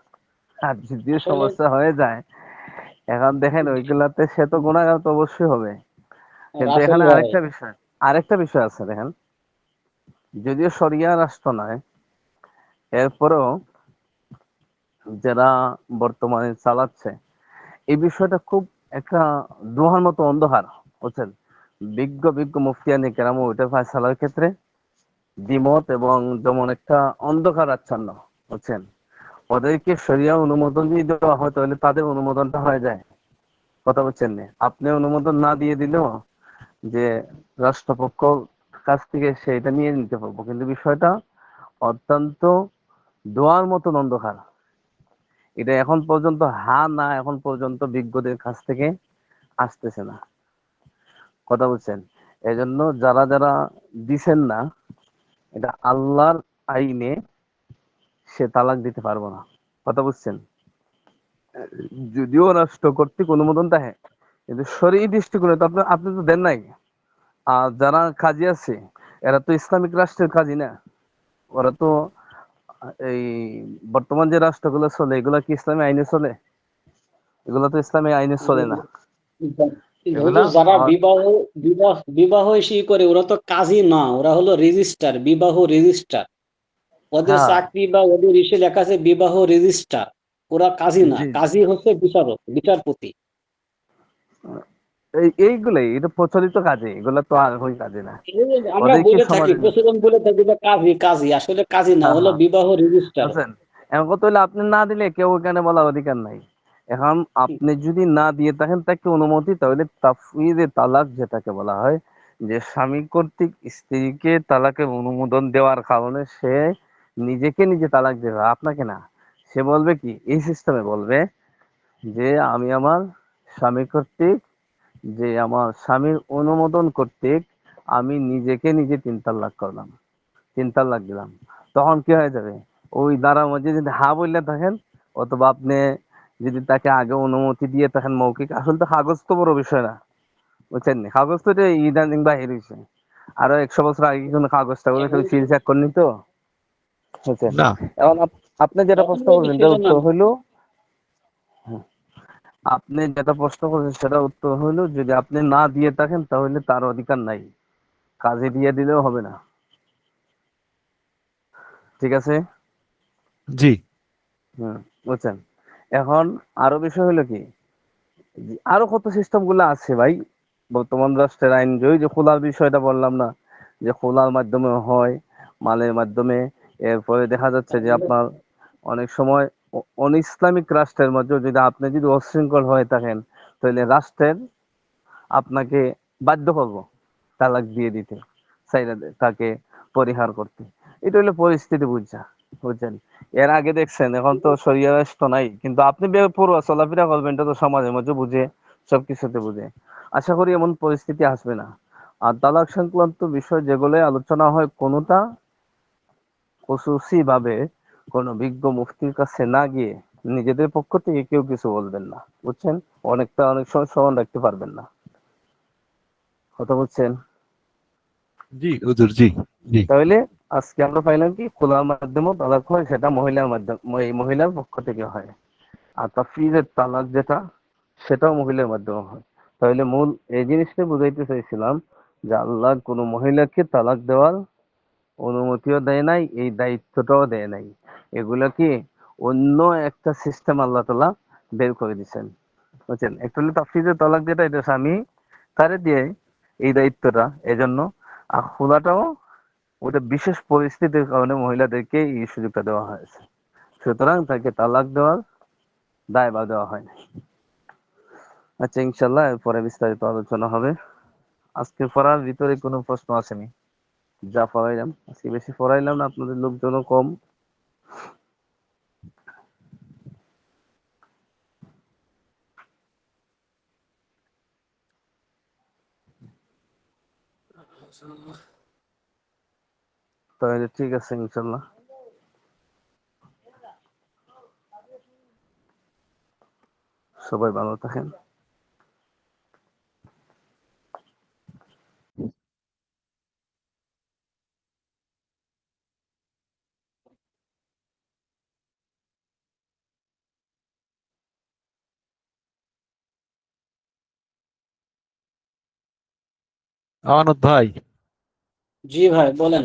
আর যদিও আসলে সমস্যা হয়ে যায়, এখন দেখেন ওইগুলাতে সে তো গুণাগার তো অবশ্যই হবে, কিন্তু রাসেল এখানে ভাই, আরেকটা বিষয় আছে দেখেন, যদিও শরিয়া রাষ্ট্র নয়, এরপরেও যারা বর্তমানে চালাচ্ছে এই বিষয়টা খুব একটা দুহার মতো অন্ধকার, বুঝছেন? বিজ্ঞ বিজ্ঞ মুফতিয়ানি কেরাম ওইটা ফায়সালার ক্ষেত্রে দ্বিমত এবং যেমন একটা অন্ধকার আচ্ছন্ন, বুঝছেন? ওদেরকে শরিয়া অনুমোদন যদি দেওয়া হয় তাহলে তাদের অনুমোদনটা হয়ে যায়, কথা বলছেন না? আপনি অনুমোদন না দিয়ে দিলেও যে রাষ্ট্রপক্ষ কাছ থেকে সেটা নিয়ে নিতে পারবো, কিন্তু বিষয়টা অত্যন্ত দোয়ার মতন অন্ধকার। এটা এখন পর্যন্ত না, এখন পর্যন্ত বিজ্ঞদের কাছ থেকে আসতেছে না, কথা বলছেন? এজন্য যারা যারা দিছেন না, এটা আল্লাহর আইনে সে তালাক দিতে পারবো না, কথা বুঝছেন? যদিও রাষ্ট্র কর্তৃক অনুমোদন থাকে, কিন্তু শরীয়ী দৃষ্টিকোণে তো আপনি আপনি তো দেন নাই। আর যারা কাজী আছে এরা তো ইসলামিক রাষ্ট্রের কাজী না, ওরা তো এই বর্তমান যে রাষ্ট্রগুলো চলে এগুলা কি ইসলামী আইনে চলে? এগুলো তো ইসলামী আইনে চলে না, এগুলা হুজুর যারা আ- বিবাহ বিবাহ বিবাহ করে ওরা তো কাজী না, ওরা হলো রেজিস্টার, বিবাহ রেজিস্টার। ওদের হ্যাঁ, চাকরি বা ওদের ইসে লেখা আছে বিবাহ রেজিস্টার। ওরা কাজী না, জি জি। কাজী হচ্ছে বিচারক, বিচারপতি। এইগুলাই এটা প্রচলিত কাজে, এগুলা তো আর ওই কাজে না। এই যে আমরা ওদেরকে বলে থাকি, সমাজে প্রচলন বলে থাকি যে কাজী, কাজী আসলে কাজী না, হ্যাঁ হলো হ্যাঁ বিবাহ রেজিস্টার। আছেন। এখন কথা হইলে আপনি না দিলে কেউ এখানে বলার অধিকার নাই। এখন আপনি যদি না দিয়ে থাকেন তাকে অনুমতি, তাহলে তাফউইদে তালাক যেটাকে বলা হয়, যে স্বামী কর্তৃক স্ত্রীকে তালাকের অনুমোদন দেওয়ার কারণে সে নিজেকে নিজে তালাক দেবে, আপনাকে না। সে বলবে কি, এই সিস্টেমে বলবে যে আমি আমার স্বামী কর্তৃক, যে আমার স্বামীর অনুমোদন কর্তৃক আমি নিজেকে নিজে 3 তালাক করলাম, 3 তালাক দিলাম। তখন কি হয়ে যাবে, ওই দ্বারার মধ্যে যদি হা বললে থাকেন, অথবা আপনি যদি তাকে আগে অনুমতি দিয়ে থাকেন মৌখিক, আসলে তো কাগজ তো বড় বিষয় না, বুঝছেন নি? কাগজ তো এটা ইদানিং বাহির হয়েছে, আরো 100 বছর আগে কোনো কাগজটা বলে কেউ সিল চেক করনি তো, বুঝছেন? না। এখন আপনি যেটা তখন প্রশ্ন বলতে করবেন ছিল তার না। উত্তর হইলো, হ্যাঁ, আপনি যেটা প্রশ্ন করছেন সেটা উত্তর হইলো, যদি আপনি না দিয়ে থাকেন তাহলে তার অধিকার নাই, কাজে দিয়ে দিলেও হবে না, ঠিক আছে? জি। হুম, বুঝছেন? এখন আরো বিষয় হলো কি, আরো কত সিস্টেম গুলো আছে ভাই বর্তমান রাষ্ট্রের আইন, যে ওই যে খোলার বিষয়টা বললাম না, যে খোলার মাধ্যমে হয়, মালের মাধ্যমে। এরপরে দেখা যাচ্ছে যে আপনার অনেক সময় ইসলামিক রাষ্ট্রের মধ্যে যদি আপনি যদি অশৃঙ্খল হয়ে থাকেন, তাহলে রাষ্ট্রের আপনাকে বাধ্য করবো তালাক দিয়ে দিতে, চাইলে তাকে পরিহার করতে। এটা হলো পরিস্থিতি, বুঝছেন? এর আগে দেখছেন, এখন তো শরিয়া রাষ্ট্র নাই, কিন্তু আপনি পড়ুয়া চলাফেরা করবেন, এটা তো সমাজের মধ্যে বুঝে, সবকিছুতে বুঝে। আশা করি এমন পরিস্থিতি আসবে না। আর তালাক সংক্রান্ত বিষয় যেগুলো আলোচনা হয়, কোনোটা খুশুসি ভাবে কোনো বিজ্ঞ মুফতির কাছে না গিয়ে নিজেদের পক্ষ থেকে কেউ কিছু বলবেন না, বুঝছেন? অনেক সময় স্মরণ রাখতে পারবেন না, কথা বুঝছেন? জি হুজুর, জি। জি। তাহলে আজকে আমরা পাইলাম কি, খোলার মাধ্যমে তালাক হয় সেটা মহিলার মাধ্যমে, এই মহিলার পক্ষ থেকে হয়। আর তাফসীরের তালাক যেটা, সেটাও মহিলার মাধ্যমে হয়। তাহলে মূল এই জিনিসটা বুঝাইতে চাইছিলাম যে আল্লাহ কোনো মহিলাকে তালাক দেওয়ার অনুমতিও দেয় নাই, এই দায়িত্বটাও দেয় নাই। এগুলা কি অন্য একটা সিস্টেম আল্লাহ তাআলা বের করে দিচ্ছেন, বুঝছেন? একটা হলো তাফসীরের তালাক যেটা, এটা স্বামী তারে দিয়ে এই দায়িত্বটা, এজন্য। আর খোলাটাও ওটা বিশেষ পরিস্থিতির কারণে মহিলাদেরকে এই সুযোগটা দেওয়া হয়েছে, সুতরাং তাকে তালাক দেওয়ার দায়ভার দেওয়া হয় না। আচ্ছা, ইনশাল্লাহ এরপরে বিস্তারিত আলোচনা হবে। আজকে পড়ার ভিতরে কোনো প্রশ্ন আসেনি, যা পড়াইলাম আজকে বেশি পড়াইলাম না, আপনাদের লোকজনও কম। তাহলে ঠিক আছে ইনশাল্লাহ। সবাই ভালো থাকেন। আমানত ভাই, জি ভাই বলেন।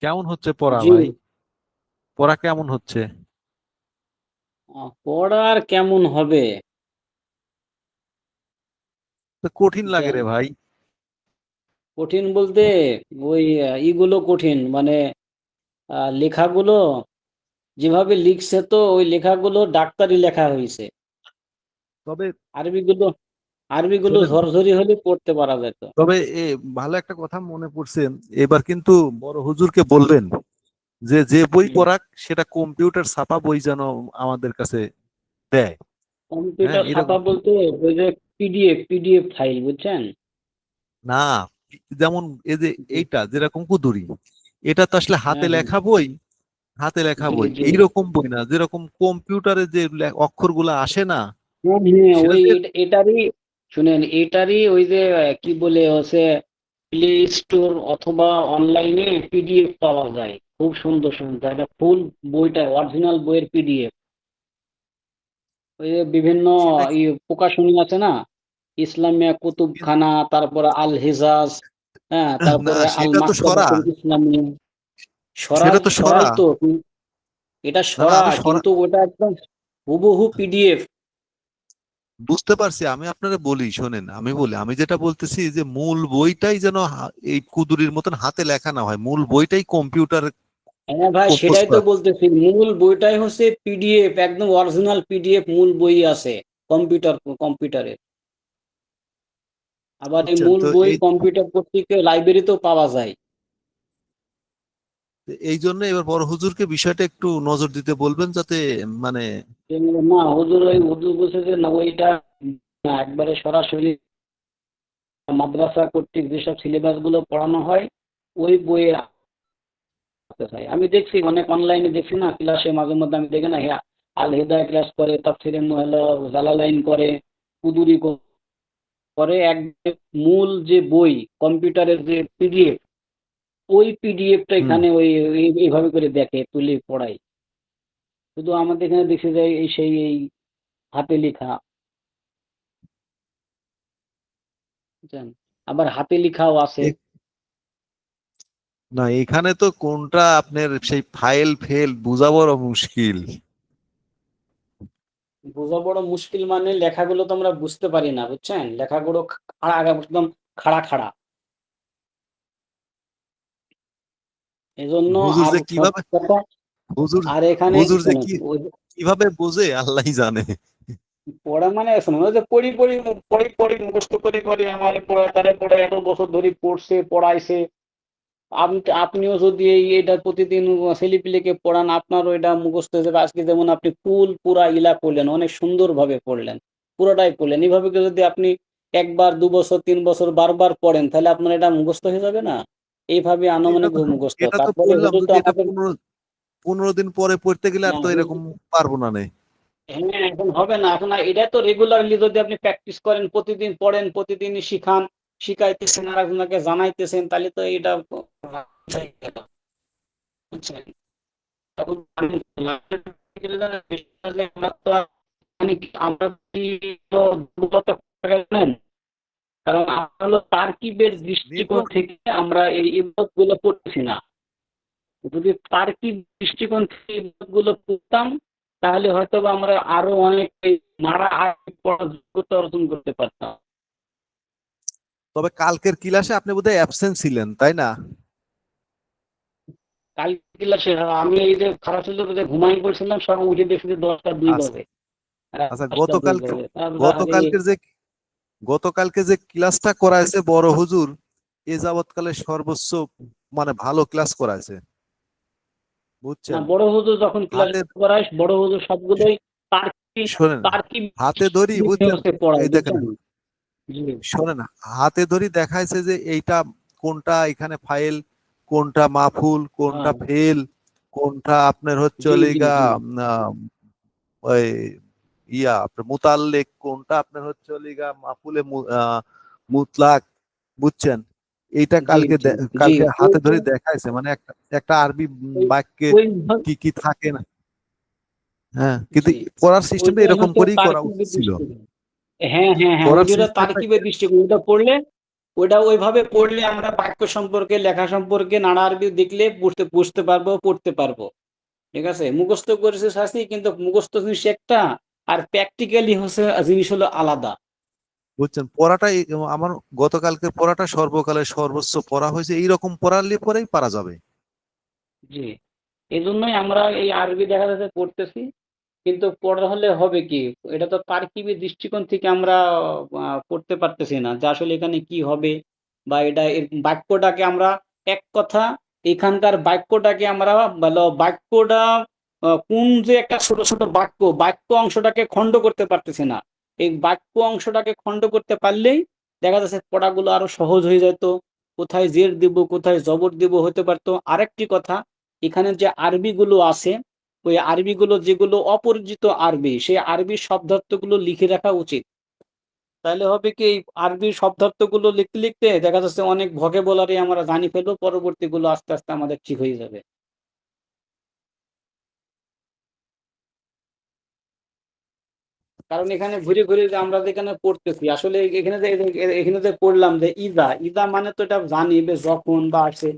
কেমন হচ্ছে পড়া জি। ভাই? পড়া কেমন হচ্ছে? পড়ার কেমন হবে? তো কঠিন লাগে বুঝছেন? রে ভাই। কঠিন বলতে ওই ইগুলো কঠিন, মানে লেখাগুলো যেভাবে লিখছে, তো ওই লেখাগুলো ডাক্তারি লেখা হয়েছে। তবে আরবিগুলো আরবিগুলো শোনেন, ঝরঝরি হলে পড়তে পারা যেত। তবে ভালো একটা কথা মনে পড়ছে। এবার কিন্তু বড় হুজুরকে বলবেন যে যে বই হুম। পড়াক সেটা কম্পিউটার ছাপা বই যেন আমাদের কাছে দেয়। হ্যাঁ, কম্পিউটার এরকম ছাপা বলতে ওই যে পিডিএফ ফাইল, বুঝছেন? না। যেমন এই যে জি। এইটা যেরকম কুদুরি, এটা তো আসলে হাতে হ্যাঁ, হ্যাঁ। লেখা বই। হাতে লেখা জি, বই জি। এইরকম বই না, যেরকম কম্পিউটারে যে অক্ষরগুলো আসে না হ্যাঁ, হ্যাঁ, সেটা ওই যে। এটারই শুনেন, এটারই ওই যে কি বলে হচ্ছে, প্লে স্টোর অথবা অনলাইনে পিডিএফ পাওয়া যায়, খুব সুন্দর সুন্দর, এটা ফুল বইটা অরিজিনাল বইয়ের পিডিএফ। ওই যে বিভিন্ন সেটা প্রকাশনী আছে না, ইসলামিয়া কুতুবখানা, তারপরে আল হিজাজ, হ্যাঁ, না, তারপরে আল সেটা তো সরা। মাকতাবাতুল ইসলামিয়া। সরাই সেটা তো সরা। সরাই তো এটা না না, সরা, আমি সরা কিন্তু ওটা একদম হুবহু পিডিএফ। বুঝতে পারছি। আমি আপনারা বলি, শোনেন, আমি বলি, আমি যেটা বলতেছি যে মূল বইটাই যেন এই কুদুরির মতন হাতে লেখা না হয়, মূল বইটাই কম্পিউটার হ্যাঁ ভাই, কম্পোজ সেটাই তো করা। বলতেছি, মূল বইটাই হচ্ছে পিডিএফ, একদম অরিজিনাল পিডিএফ মূল বই আছে কম্পিউটারে। আবার এই বুঝছেন মূল তো? বই এই কম্পিউটার কর্তৃক লাইব্রেরিতেও পাওয়া যায়। এই জন্য এবার বড় হুজুরকে বিষয়টা একটু নজর দিতে বলবেন, যাতে মানে না, হুজুর বলছে যে না, ওইটা না, একবারে সরাসরি মাদ্রাসা কর্তৃক যেসব সিলেবাস গুলো পড়ানো হয় ওই বইয়ে রাখতে চাই। আমি দেখছি অনেক অনলাইনে দেখছি না, ক্লাসে মাঝে মধ্যে আমি দেখি না, হ্যাঁ, আল হেদায়া ক্লাস করে, তাফসিরে হলো জালালাইন করে, কুদুরি করে, একদম মূল যে বই কম্পিউটারের যে পিডিএফ, ওই পিডিএফটা হুম। এখানে ওই এইভাবে করে দেখে তুলে পড়াই। শুধু আমাদের এখানে দেখে যায় এই সেই এই হাতে লেখা, বুঝছেন? আবার হাতে লেখাও আছে। এ- না, এখানে তো কোনটা আপনার সেই ফাইল ফেল বোঝা বড় মুশকিল। বোঝা বড় মুশকিল, মানে লেখাগুলো তো আমরা বুঝতে পারি না, বুঝছেন? লেখাগুলো খাড়া, একদম খাড়া খাড়া। এজন্য হুজুর যে সব কিভাবে কথা। হুজুর আর এখানে হুজুর যে শোনেন, কি ওই যে কিভাবে বোঝে আল্লাহই জানে। পড়া মানে শোনেন, ওই যে পড়ি পড়ি পড়ি পড়ি মুখস্থ করে করে আমার পড়া, তারা পড়ে এত বছর ধরে পড়ছে পড়াইছে। আপনিও যদি এটা প্রতিদিন ছেলেপিলেকে পড়ান, আপনারও এটা মুখস্থ হয়ে যাবে। আজকে যেমন আপনি পুরা ইলা পড়লেন, অনেক সুন্দরভাবে পড়লেন, পুরোটাই পড়লেন। এভাবে করে যদি আপনি একবার 2 বছর 3 বছর বারবার পড়েন, তাহলে আপনার এটা মুখস্থ হয়ে যাবে না? এইভাবে এটা আনুমানিক তো মুখস্থ। এটা তো তারপরে বললাম, হুজুর তো যদি এটা আমাদের 15 দিন পরে পড়তে গেলে আর না, তো এরকম পারবো না নে। হ্যাঁ, এখন হবে না, এখন আর এটা তো রেগুলারলি যদি আপনি প্র্যাকটিস করেন, প্রতিদিন পড়েন, প্রতিদিনই শিখান, শিখাইতেছেন আর একজনকে জানাইতেছেন, তাহলে তো এটা বুঝছেন? তখন আমরা তো আমরা কি তো দুর্গত হয়ে গেলেন। কারণ আমরা হলো তারকিবের দৃষ্টিকোণ নেটওয়ার্ক থেকে আমরা এই ইবাদত গুলো পড়তেছি না। যদি তার্কিক দৃষ্টিকোণ থেকে ইবাদত গুলো পড়তাম, তাহলে হয়তো বা আমরা আরো অনেক নাড়া পড়ার যোগ্যতা অর্জন করতে পারতাম। তবে কালকের ক্লাসে আপনি বোধহয় অ্যাবসেন্ট ছিলেন, তাই না? কাল ক্লাসে আমি এই যে খারাপ ছিল যে ঘুমাই পড়ছিলাম, সব উঠে দেখছি যে 10টা 2 আচ্ছা। বাজে। আচ্ছা, 10টা 2 বাজে, তারপরে আরে গতকালকে যে ক্লাসটা করাইছে বড় হুজুর, এ যাবৎকালে সর্বোচ্চ মানে ভালো ক্লাস করাইছে, না, বুঝছেন? বড় হুজুর যখন ক্লাস হাতে করায়, বড় হুজুর সবগুলোই তার্কিক শোনেন, তার্কিক হাতে ধরি, বুঝছেন? হচ্ছে পড়ায়, এই দেখেন, বুঝছেন? জি, শোনেন, হাতে ধরি দেখাইছে যে এইটা কোনটা এখানে ফাইল, কোনটা মাফুল, কোনটা হ্যাঁ, ফেল, কোনটা আপনার হচ্ছে জি, জি, লিগা জি, ওই আপনার মুতাল্লিক কোনটা, আপনার হচ্ছে লিগা মাফুলে মুতলাক, বুঝছেন? এইটা জি কালকে জি জি কালকে হাতে ধরে দেখাইছে, মানে একটা একটা আরবি বাক্যে ওই কি কি থাকে না, হ্যাঁ, কিন্তু জি পড়ার সিস্টেমটা ওইটাই এরকম হচ্ছে করেই করা উচিত তারকিবের ছিল। দৃষ্টিকোণ। হ্যাঁ হ্যাঁ হ্যাঁ, ওই পড়ার যেটা সিস্টেমটা তারকিবের দৃষ্টিকোণ, ওটা পড়লে, ওটা ওইভাবে পড়লে আমরা বাক্য সম্পর্কে, লেখা সম্পর্কে নানা আরবি দেখলে বুঝতে বুঝতে পারবো, পড়তে পারবো। ঠিক আছে, মুখস্থ করেছে শাস্তি, কিন্তু মুখস্থ জিনিস একটা, আর প্র্যাকটিক্যালি হচ্ছে জিনিস হলো আলাদা। বুঝছেন? পড়াটা আমার গতকালকে পড়াটা সর্বকালের সর্বোচ্চ পড়া হয়েছে, এইরকম পড়ালে পরেই পারা যাবে। জি, এই জন্যই আমরা এই আরবি দেখা যাচ্ছে পড়তেছি, কিন্তু পড়া হলে হবে কি, এটা তো তারকিবের দৃষ্টিকোণ থেকে আমরা পড়তে পারতেছি না যে আসলে এখানে কি হবে, বা এটা এর বাক্যটাকে আমরা, এক কথা, এখানকার বাক্যটাকে আমরা বাক্যটা কোন যে একটা ছোট ছোট বাক্য, বাক্য অংশটাকে খণ্ড করতে পারতেছি না। এই বাক্য অংশটাকে খণ্ড করতে পারলেই দেখা যাচ্ছে পড়াগুলো আরো সহজ হয়ে যেত। কোথায় জের দিব, কোথায় জবর দিব হতে পারতো। আরেকটি কথা, এখানে যে আরবিগুলো আছে, ওই আরবিগুলো যেগুলো অপরিচিত আরবি, সেই আরবির শব্দার্থগুলো লিখে রাখা উচিত। তাহলে হবে কি, এই আরবির শব্দার্থগুলো লিখতে লিখতে দেখা যাচ্ছে অনেক ভোকাবুলারি আমরা জানি ফেলবো, পরবর্তীগুলো আস্তে আস্তে আমাদের ঠিক হয়ে যাবে। কারণ এখানে ঘুরে ঘুরে যে আমরা যেখানে পড়তেছি, আসলে এখানে যে পড়লাম যে ইদা, ইদা মানে তো এটা জানি যে যখন বা আসে।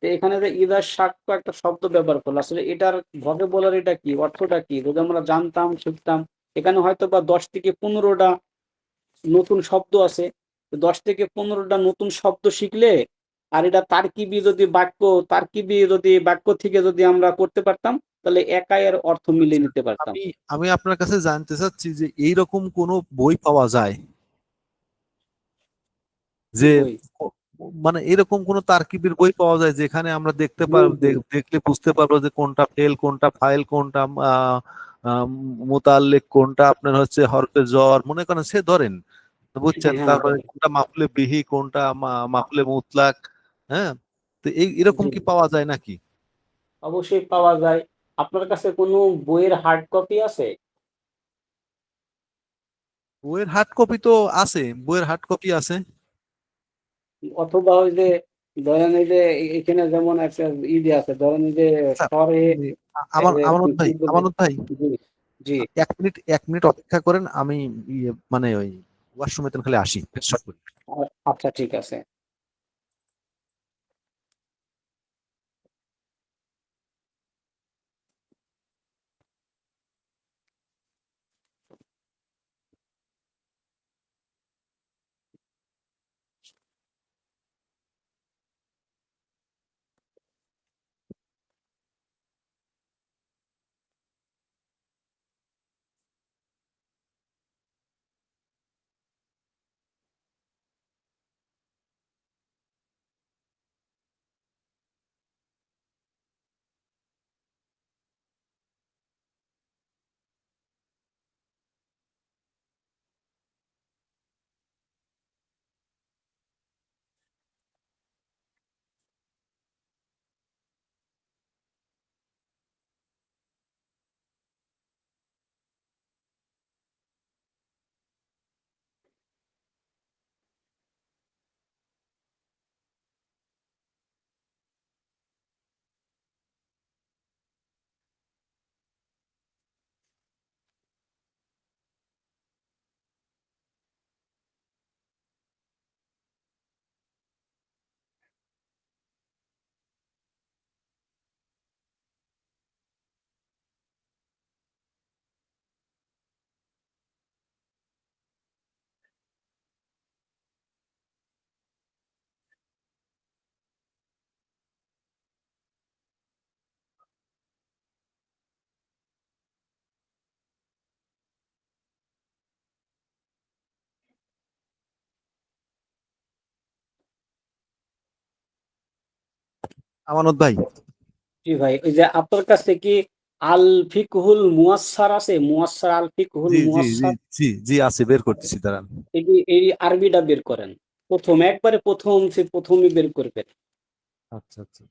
তো এখানে যে ইদার সাক্ষ্য একটা শব্দ ব্যবহার করলো, আসলে এটার ভোকাবুলারিটা কি, অর্থটা কি, যদি আমরা জানতাম, শিখতাম, এখানে হয়তো বা 10 থেকে 15টা নতুন শব্দ আছে। তো 10 থেকে 15টা নতুন শব্দ শিখলে, আর এটা তারকিবি যদি বাক্য, তারকিবি যদি বাক্য থেকে যদি আমরা করতে পারতাম, তাহলে একাই এর অর্থ মিলিয়ে আচ্ছা, নিতে পারতাম। আমি আমি আপনার কাছে জানতে চাচ্ছি যে এইরকম কোনো বই পাওয়া যায় কি যে বই? ও- মানে এরকম কোন তারকিবের বই পাওয়া যায় যেখানে আমরা দেখতে জি পারবো, জি দেখলে বুঝতে পারবো যে কোনটা ফেল, কোনটা ফাইল, কোনটা আহ, মুতাল্লিক, কোনটা আপনার হচ্ছে হরফে জ্বর, মনে করেন সে ধরেন, বুঝছেন? হ্যাঁ তারপরে কোনটা মাফুলে বিহি, কোনটা মাফুলে মুতলাক, হ্যাঁ, তো এরকম জি, কি পাওয়া যায় নাকি? অবশ্যই পাওয়া যায়। আপনার কাছে কোনো বইয়ের হার্ড কপি আছে? বইয়ের হার্ড কপি তো আছে, বইয়ের হার্ড কপি আছে। অথবা ওই যে, ধরেন এই যে এখানে যেমন একটা আছে, ধরেন এই যে আচ্ছা, শহরে, এই যে আমানত ভাই, কি বলে, আমানত ভাই, জি জি, 1 মিনিট অপেক্ষা করেন, আমি মানে ওই ওয়াশরুমে তো খালি আসি, পেশাব করি। আচ্ছা ঠিক আছে। আমানত ভাই, জি ভাই, ওই যে আপনার কাছে কি আল ফিকহুল মুয়াস্সার আছে? মুয়াস্সার, আল ফিকহুল জি জি জি মুয়াস্সার, জি জি আছে, বের করতেছি, দাঁড়ান। এই আরবিটা বের করেন। প্রথম একবারে প্রথম, সে প্রথমই বের করবেন। আচ্ছা আচ্ছা।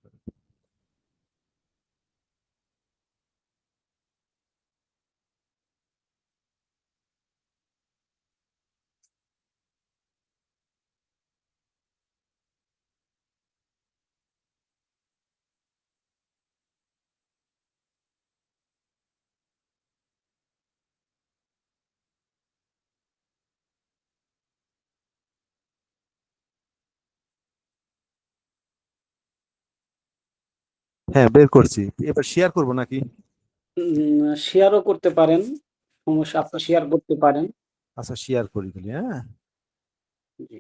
হ্যাঁ বের করছি, এবার শেয়ার করব নাকি? শেয়ারও করতে পারেন, সমস্যা, আপনি শেয়ার করতে পারেন। আচ্ছা শেয়ার করি তাহলে, হ্যাঁ। জি।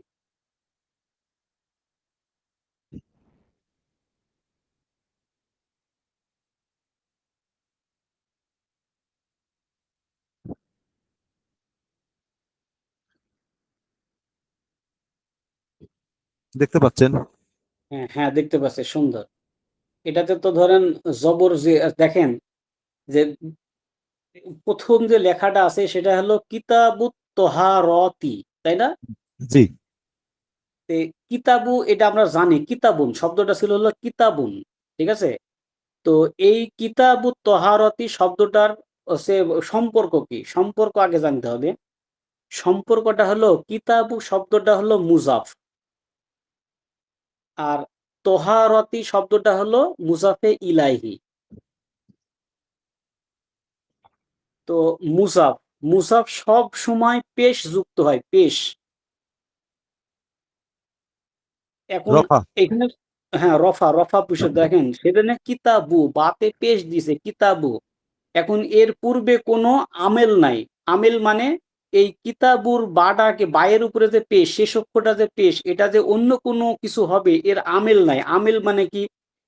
দেখতে পাচ্ছেন? হ্যাঁ হ্যাঁ, দেখতে পাচ্ছি, সুন্দর। এটাতে তো ধরেন জবর যে দেখেন যে প্রথম যে লেখাটা আছে সেটা হলো কিতাবুত তহারতি, তাই না? জি। তে কিতাবু এটা আমরা জানি, কিতাবুন শব্দটা ছিল হলো কিতাবুন, ঠিক আছে? তো এই কিতাবুত তহারতি শব্দটার হচ্ছে সম্পর্ক কি? সম্পর্ক আগে জানতে হবে। সম্পর্কটা হলো কিতাবু শব্দটা হলো মুজাফ, আর তহারতি শব্দটা হলো মুজাফে ইলাইহি। তো মুজাফ, মুজাফ সব সময় পেশ যুক্ত হয়, পেশ। এখন রফা। এখানে হ্যাঁ, রফা রফা পুষে দেখেন সেখানে কিতাবু বাতে পেশ দিছে কিতাবু। এখন এর পূর্বে কোনো আমেল নাই। আমেল মানে এই কিতাবুর বাটাকে বায়ের উপরে যে পেশ, শেষ অক্ষরটা যে পেশ, এটা যে অন্য কোনো কিছু হবে এর আমেল নাই। আমেল মানে কি?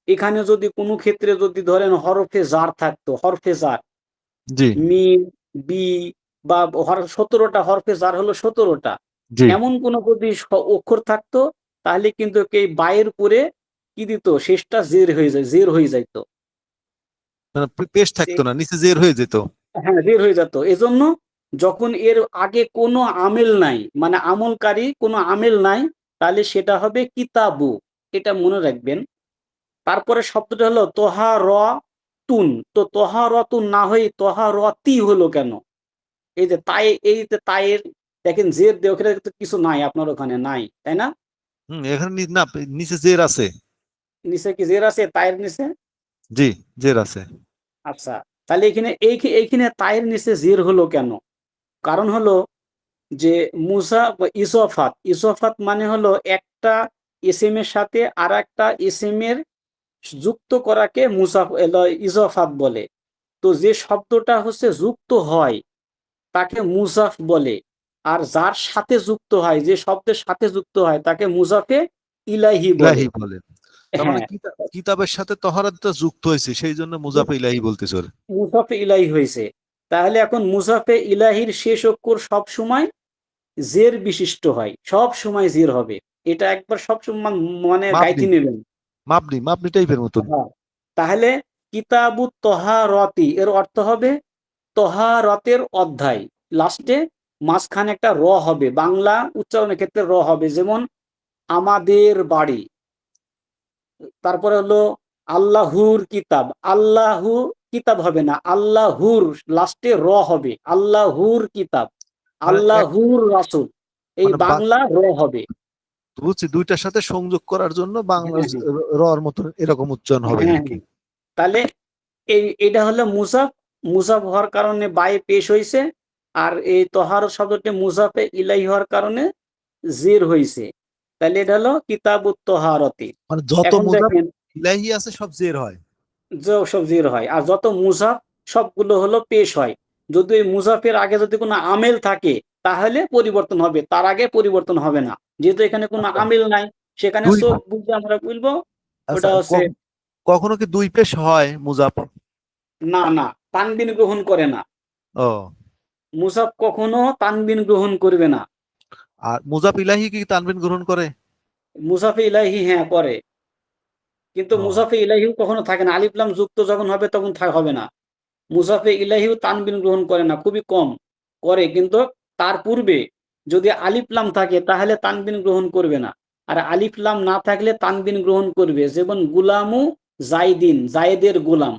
এখানে যদি কোনো ক্ষেত্রে যদি ধরেন হরফে জার থাকতো, হরফে জার, জি মিম, বি বা 17টা হরফে জার হলো 17টা, জি। এমন কোনো যদি অক্ষর থাকতো তাহলে কিন্তু এই বায়ের উপরে কি দিত, শেষটা জের হয়ে যায়, জের হয়ে যাইতো। মানে পেশ থাকতো না, নিচে জের হয়ে যেত। হ্যাঁ, বের হয়ে যেত। এজন্য যখন এর আগে কোনো আমেল নাই, মানে আমলকারী কোনো আমেল নাই, তাহলে সেটা হবে কিতাবু। এটা মনে রাখবেন। তারপরে শব্দটা হলো তোহারতুন। তো তোহারতুন না হয়ে তোহারতি হলো কেন? এই যে তাই, এই যে তাইয়ের দেখেন জের দিয়ে ওখানে তো কিছু নাই, আপনার ওখানে নাই, তাই না? এখানে না, নিচে জের আছে। নিচে কি জের আছে তাইয়ের নিচে? জি, জের আছে। আচ্ছা, তাহলে এখানে এইখানে তাইয়ের নিচে জের হলো কেন? কারণ হলো যে ইসফাত, ইসফাত মানে হলো একটা এসএম এর সাথে আর একটা এসএম এর যুক্ত করাকে ইজফাত বলে। তো যে শব্দটা হচ্ছে যুক্ত হয় তাকে মুজাফ বলে, আর যার সাথে যুক্ত হয়, যে শব্দের সাথে যুক্ত হয় তাকে মুজাফে ইলাহি বলে। ইলাহি বলে। তার মানে হ্যাঁ, কিতাবের সাথে তহরাতটা যুক্ত হয়েছে, সেই জন্য মুজাফে ইলাহি বলতেছে ওর। মুজাফে ইলাহি হয়েছে। তাহলে এখন মুজাফে ইলাহির শেষ অক্ষর সব সময় জের বিশিষ্ট হয়, সব সময় জের হবে। এটা একবার সব সময় মানে মাপনি, গাইতে নেবেন। মাপনি মাপনি টাইপের মতন। হ্যাঁ, তাহলে কিতাবু তহারতি এর অর্থ হবে তহারতের অধ্যায়। লাস্টে মাঝখানে একটা র হবে, বাংলা উচ্চারণের ক্ষেত্রে র হবে, যেমন আমাদের বাড়ি। তারপরে হলো আল্লাহুর কিতাব, আল্লাহু কিতাব হবে না, আল্লাহুর লাস্টে র হবে, আল্লাহুর কিতাব, মানে আল্লাহুর রাসূল, এই মানে বাংলা র হবে। বুঝছি, দুইটার সাথে সংযোগ করার জন্য বাংলা হ্যাঁ হ্যাঁ রর মতন এরকম উচ্চারণ হবে হ্যাঁ আর কি। হ্যাঁ। তাহলে এটা হলো মুজাফ, মুজাফ হওয়ার কারণে বায়ে পেশ হয়েছে। আর এই তহার শব্দটি মুজাফে ইলাই হওয়ার কারণে জির হয়েছে। তাহলে এটা হলো কিতাবুত তহারতি। মানে যত এখন মুজাফ দেখেন ইলাহি আছে সব জের হয়। যে সব জির হয়, আর যত মুজাফ সবগুলো হলো পেশ হয়। যদি এই মুজাফের আগে যদি কোনো আমেল থাকে তাহলে পরিবর্তন হবে, তার আগে পরিবর্তন হবে না। যেহেতু এখানে কোনো আচ্ছা আমেল নাই, সেখানে দুই, চোখ বুঝে আমরা বলবো আচ্ছা ওটা হচ্ছে কখনো কি দুই পেশ হয় মুজাফ? না না, তানবিন গ্রহণ করে না। ও, মুসাফ কখনো তানবিন গ্রহণ করবে না। আর মুজাফ ইলাহি কি তানবিন গ্রহণ করে? মুসাফে ইলাহি হ্যাঁ করে, কিন্তু ও, মুসাফে ইলাহিও কখনো থাকে না। আলিফ লাম যুক্ত যখন হবে তখন হবে না। মুসাফে ইলাহিও তানবিন গ্রহণ করে না, খুবই কম করে, কিন্তু তার পূর্বে যদি আলিফ লাম থাকে তাহলে তানবিন গ্রহণ করবে না। আর আলিফ লাম না থাকলে তানবিন গ্রহণ করবে, যেমন গুলামু জাইদিন, জায়েদের গোলাম।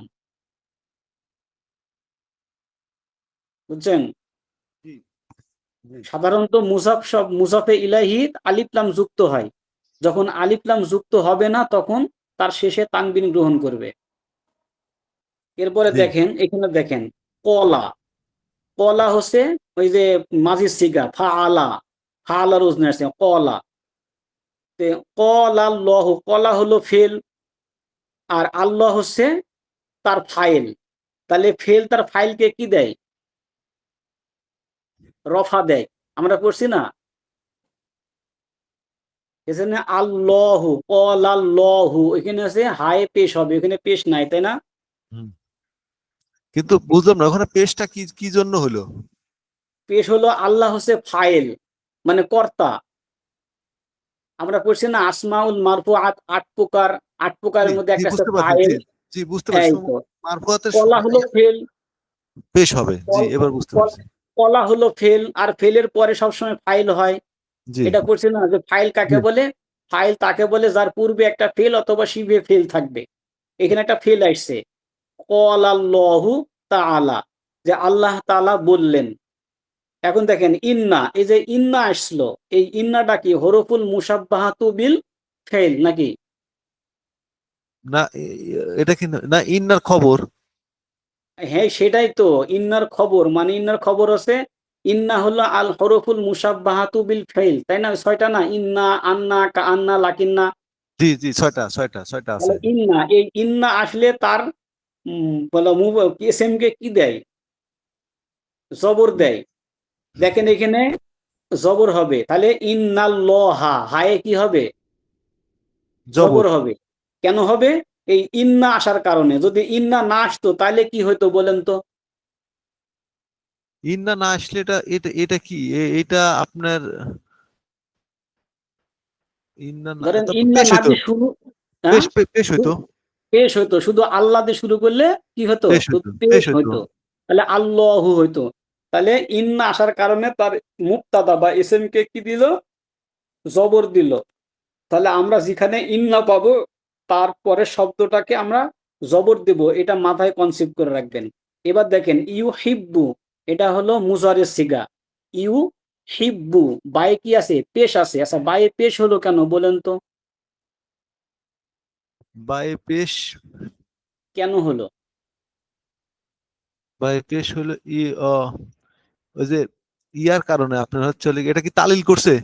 বুঝছেন? জি জি। সাধারণত মুসাফে ইলাহি আলিফ লাম যুক্ত হয়, যখন আলিফ লাম যুক্ত হবে না তখন তার শেষে তানবিন গ্রহণ করবে। এরপরে জি দেখেন, এখানে দেখেন কলা, কলা হচ্ছে ওই যে মাঝির সিগা ফা আলা, ফা আলা রোজনে আসছে কলা। কলা লহ, কলা হলো ফেল, আর আল্লাহ হচ্ছে তার ফাইল। তাহলে ফেল তার ফাইলকে কি দেয়? রফা দেয়। আমরা পড়ছি না, এখানে আল্লাহু আল্লাহু, এখানে আছে হায় পেশ হবে, এখানে পেশ নাই, তাই না? হুম। কিন্তু বুঝলাম না ওখানে পেশটা কি কি জন্য হলো? পেশ হলো আল্লাহ হচ্ছে ফাইল, মানে কর্তা। আমরা পড়ছি না আসমাউল মারফুআত 8 প্রকার, 8 জি প্রকারের মধ্যে জি একটা আছে বুঝতে পারছি, ফাইল। জি জি বুঝতে পারছি। এই তো মারফুয়াতের কলা হলো ফেল, পেশ হবে, জি এবার বুঝতে পারছি। কলা হলো ফেল, আর ফেলের পরে সবসময় ফাইল হয়। জি এটা পড়ছি না যে ফাইল কাকে জি বলে? ফাইল তাকে বলে যার পূর্বে একটা ফেল অথবা শিবে ফেল থাকবে। এখানে একটা ফেল আসছে, ক্বালাল্লাহু তাআলা, যে আল্লাহ তাআলা বললেন। এখন দেখেন ইন্না, এই যে ইন্না আসলো, এই ইন্নাটা কি হরফুল মুসাব্বাহাতু বিল ফেল নাকি? না এটা কি না ইন্নার খবর? হ্যাঁ সেটাই তো, ইন্নার খবর, মানে ইন্নার খবর আছে। ইন্না হলো আল হরফুল মুসাব্বাহাতু বিল ফেল, তাই না? 6টা না, ইন্না, আন্না, কাআন্না, লাকিন্না। জি জি ছয়টা আছে। তাহলে ইন্না, এই ইন্না আসলে তার বলো এসএম কে কি দেয়? জবর দেয়। দেখেন এখানে জবর হবে, তাহলে ইন্নাল্লাহা, হায়ে কি হবে? জবর। জবর হবে। কেন হবে? এই ইন্না আসার কারণে। যদি ইন্না না আসতো তাহলে কি হইতো বলেন তো? ইন্না না আসলে এটা এটা এটা কি এটা আপনার ইন্না না ধরেন তারপর ইন্না পেশ না হইতো, দিয়ে শুরু, হ্যাঁ, পেশ হইতো, পেশ হইতো। শুধু আল্লাহ দিয়ে শুরু করলে কি হতো? শুধু পেশ পেশ হইতো। হইতো। তাহলে আল্লাহু হইতো। তাহলে ইন্না আসার কারণে তার মুক্তাদা বা এসএম কে কি দিল? জবর দিল। তাহলে আমরা যেখানে ইন্না পাবো তারপরে শব্দটাকে আমরা জবর দেব, এটা মাথায় কনসেপ্ট করে রাখবেন। এবার দেখেন ইউ হিব্বু, এটা হলো মুজারের সিগা। ইউ হিব্বু, বায়ে কি আছে? পেশ আছে। আচ্ছা বায়ে পেশ হলো কেন বলেন তো? বাই পেশ, কেন হলো? বাই পেশ হলো ওই যে ইয়ার কারণে আপনার হচ্ছে এটা কি তালিল করছে?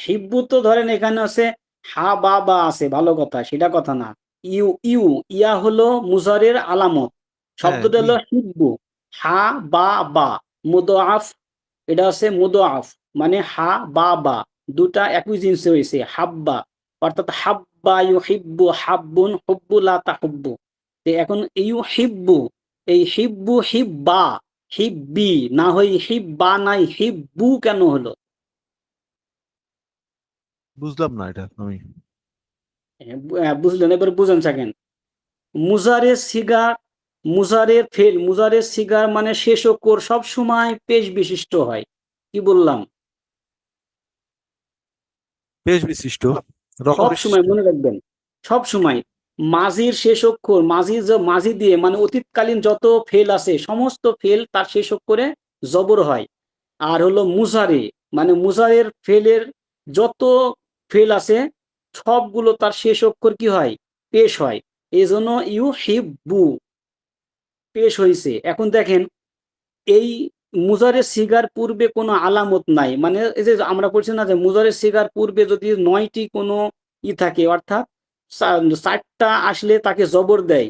হিব্বু তো ধরেন এখানে আছে হা বা বা আছে, ভালো কথা, সেটা কথা না। ইউ ইউ, ইয়া হলো মুজারের আলামত। হ্যাঁ শব্দটা হলো হিব্বু। হা বা বা, মুদআফ, এটা হচ্ছে মুদআফ, মানে হা বা বা দুটা একই জিনিস হয়েছে, হাব্বা। অর্থাৎ হাব্বা ইউহিব্বু, হাব্বুন, হুব্বু লা তাহুব্বু। তো এখন ইউ হিব্বু, এই হিব্বু হিব্বা, হিব্বি না হই হিব্বা নাই, হিব্বু কেন হলো? বুঝলাম না এটা আমি। বুঝলেন? এবার বুঝেন থাকেন। মুজারের সিগা, মুজারের ফেল, মুজারের সিগা মানে শেষ অক্ষর সব সময় পেশ বিশিষ্ট হয়। কি বললাম? পেশ বিশিষ্ট, রফা সব সময় বিশিষ্ট। মনে রাখবেন, সব সময় মাজির শেষ অক্ষর, মাজি দিয়ে মানে অতীতকালীন যত ফেল আছে সমস্ত ফেল তার শেষ অক্ষরে জবর হয়। আর হলো মুজারে, মানে মুজারের ফেলের যত ফেল আছে সবগুলো তার শেষ অক্ষর কি হয়? পেশ হয়। এই জন্য ইউ হিব্বু পেশ হয়েছে। এখন দেখেন এই মুজারের সিগার পূর্বে কোনো আলামত নাই, মানে এই যে আমরা বলছি না যে মুজারের সিগার পূর্বে যদি 9টি কোনো থাকে, অর্থাৎ 4টা আসলে তাকে জবর দেয়।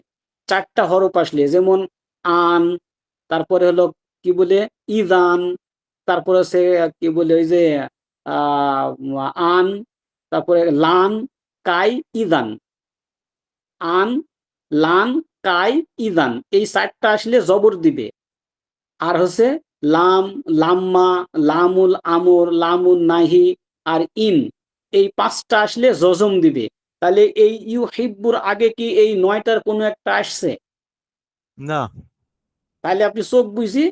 4টা হরফ আসলে, যেমন আন, তারপরে হলো কি বলে ইজান, তারপরে হচ্ছে কি বলে ওই যে আহ, আন, তারপরে লান, কাই, ইজান। আন, লান, কাই, ইজান, এই 4টা আসলে জবর দিবে। আর হচ্ছে লাম, লাম্মা, লামুল আমর, লামুল নাহি, আর ইন, এই 5টা আসলে জজম দিবে। তাহলে এই ইউ হিব্বুর আগে কি এই 9টার কোনো একটা আসছে? না তাহলে আপনি চোখ বুঝি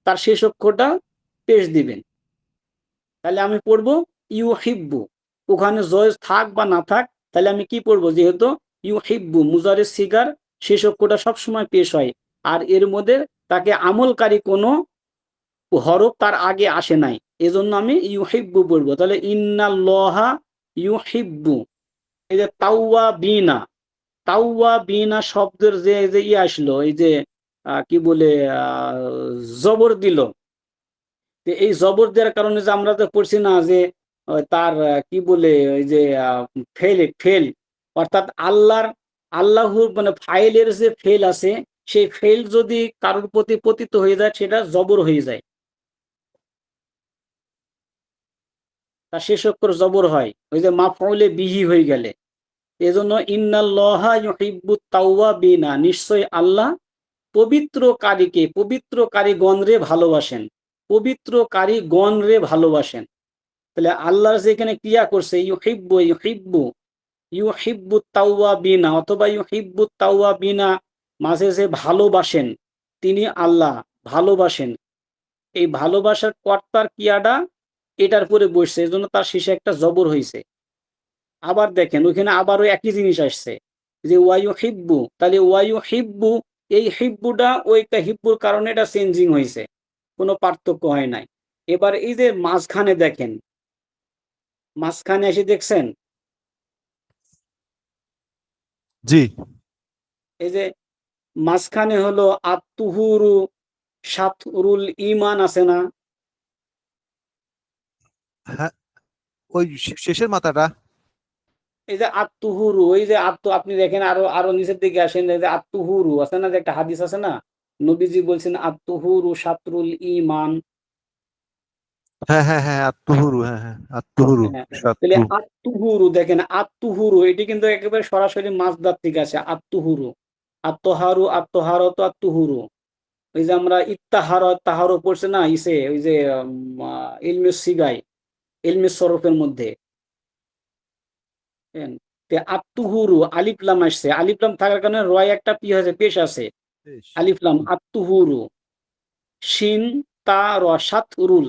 তার শেষ অক্ষরটা পেশ দিবেন। তাহলে আমি পড়বো ইউ হিব্বু, ওখানে জয়েজ থাক বা না থাক, তাহলে আমি কি পড়বো? যেহেতু ইউ হিব্বু মুজারের সিগার শেষ অক্ষরটা সবসময় পেশ হয়, আর এর মধ্যে তাকে আমলকারী কোনো হরফ তার আগে আসে নাই, এজন্য আমি ইউহিব্বু বলবো। তাহলে ইন্নাল্লাহা ইউহিব্বু। এই যে তাওয়া বিনা, তাওয়া বিনা শব্দের যে যে আসলো, এই যে কি বলে জবর দিল। তো এই জবর দেওয়ার কারণে যে আমরা তো পড়ছি না যে তার কি বলে ওই যে ফেল ফেল, অর্থাৎ আল্লাহর মানে ফাইলের যে ফেল আছে, সেই ফেল যদি কারোর প্রতি পতিত হয়ে যায় সেটা জবর হয়ে যায়, তার শেষ অক্ষর জবর হয়, ওই যে মাফউলে বিহি হয়ে গেলে। এজন্য ইন্নাল্লাহা ইউহিব্বুত তাওয়াবিনা, নিশ্চয় আল্লাহ পবিত্রকারীগণরে ভালোবাসেন, পবিত্রকারীগণরে ভালোবাসেন। তাহলে আল্লাহর যে এখানে ক্রিয়া করছে ইউহিব্বু ইউহিব্বু ইউহিব্বুত তাওয়াবিনা অথবা ইউহিব্বুত তাওয়াবিনা, মাঝে যে ভালোবাসেন, তিনি আল্লাহ ভালোবাসেন, এই ভালোবাসার কর্তার ক্রিয়াটা এটার পরে বসছে, এজন্য তার শেষে একটা জবর হয়েছে। আবার দেখেন ওইখানে আবারও একই জিনিস আসছে যে ওয়াইউ হিব্বু, তাহলে ওয়াইউ হিব্বু, এই হিব্বুটা ওইটা হিব্বুর কারণে এটা চেঞ্জিং হয়েছে, কোনো পার্থক্য হয় নাই। এবার এই যে মাঝখানে দেখেন, মাঝখানে এসে দেখছেন জি, এই যে মাঝখানে হলো আত্তুহুরু সাতরুল ইমান আছে না? হ্যাঁ, ওই শেষের মাথাটা। এই যে আত্তুহুরু, ওই যে আপনি দেখেন আরো আরো নিচের দিকে আসেন, এই যে আত্তুহুরু আছে না, যে একটা হাদিস আছে না, নবীজি বলছেন আত্তুহুরু সাতরুল ইমান। হ্যাঁ হ্যাঁ হ্যাঁ, আত্মহুরু, হ্যাঁ হ্যাঁ, আত্মহুরু হ্যাঁ, তাহলে সাতু। আত্তুহুরু দেখেন, আত্তুহুরু এটি কিন্তু একেবারে সরাসরি মাসদার থেকে আছে। আত্তুহুরু, আত্মহারু, আত্মহারত, আত্তুহুরু। ওই যে আমরা ইত্তাহারত তাহারও পড়ছে না ইসে, ওই যে ইলমে সিগাই, ইলমে সরফের মধ্যে। বুঝলেন? তে আত্তুহুরু আলিফলাম আসছে, আলিফলাম থাকার কারণে রয় একটা পি হয়েছে, পেশ আছে, বেশ। আলিফলাম আত্তুহুরু। শিন তা র সাতরুল,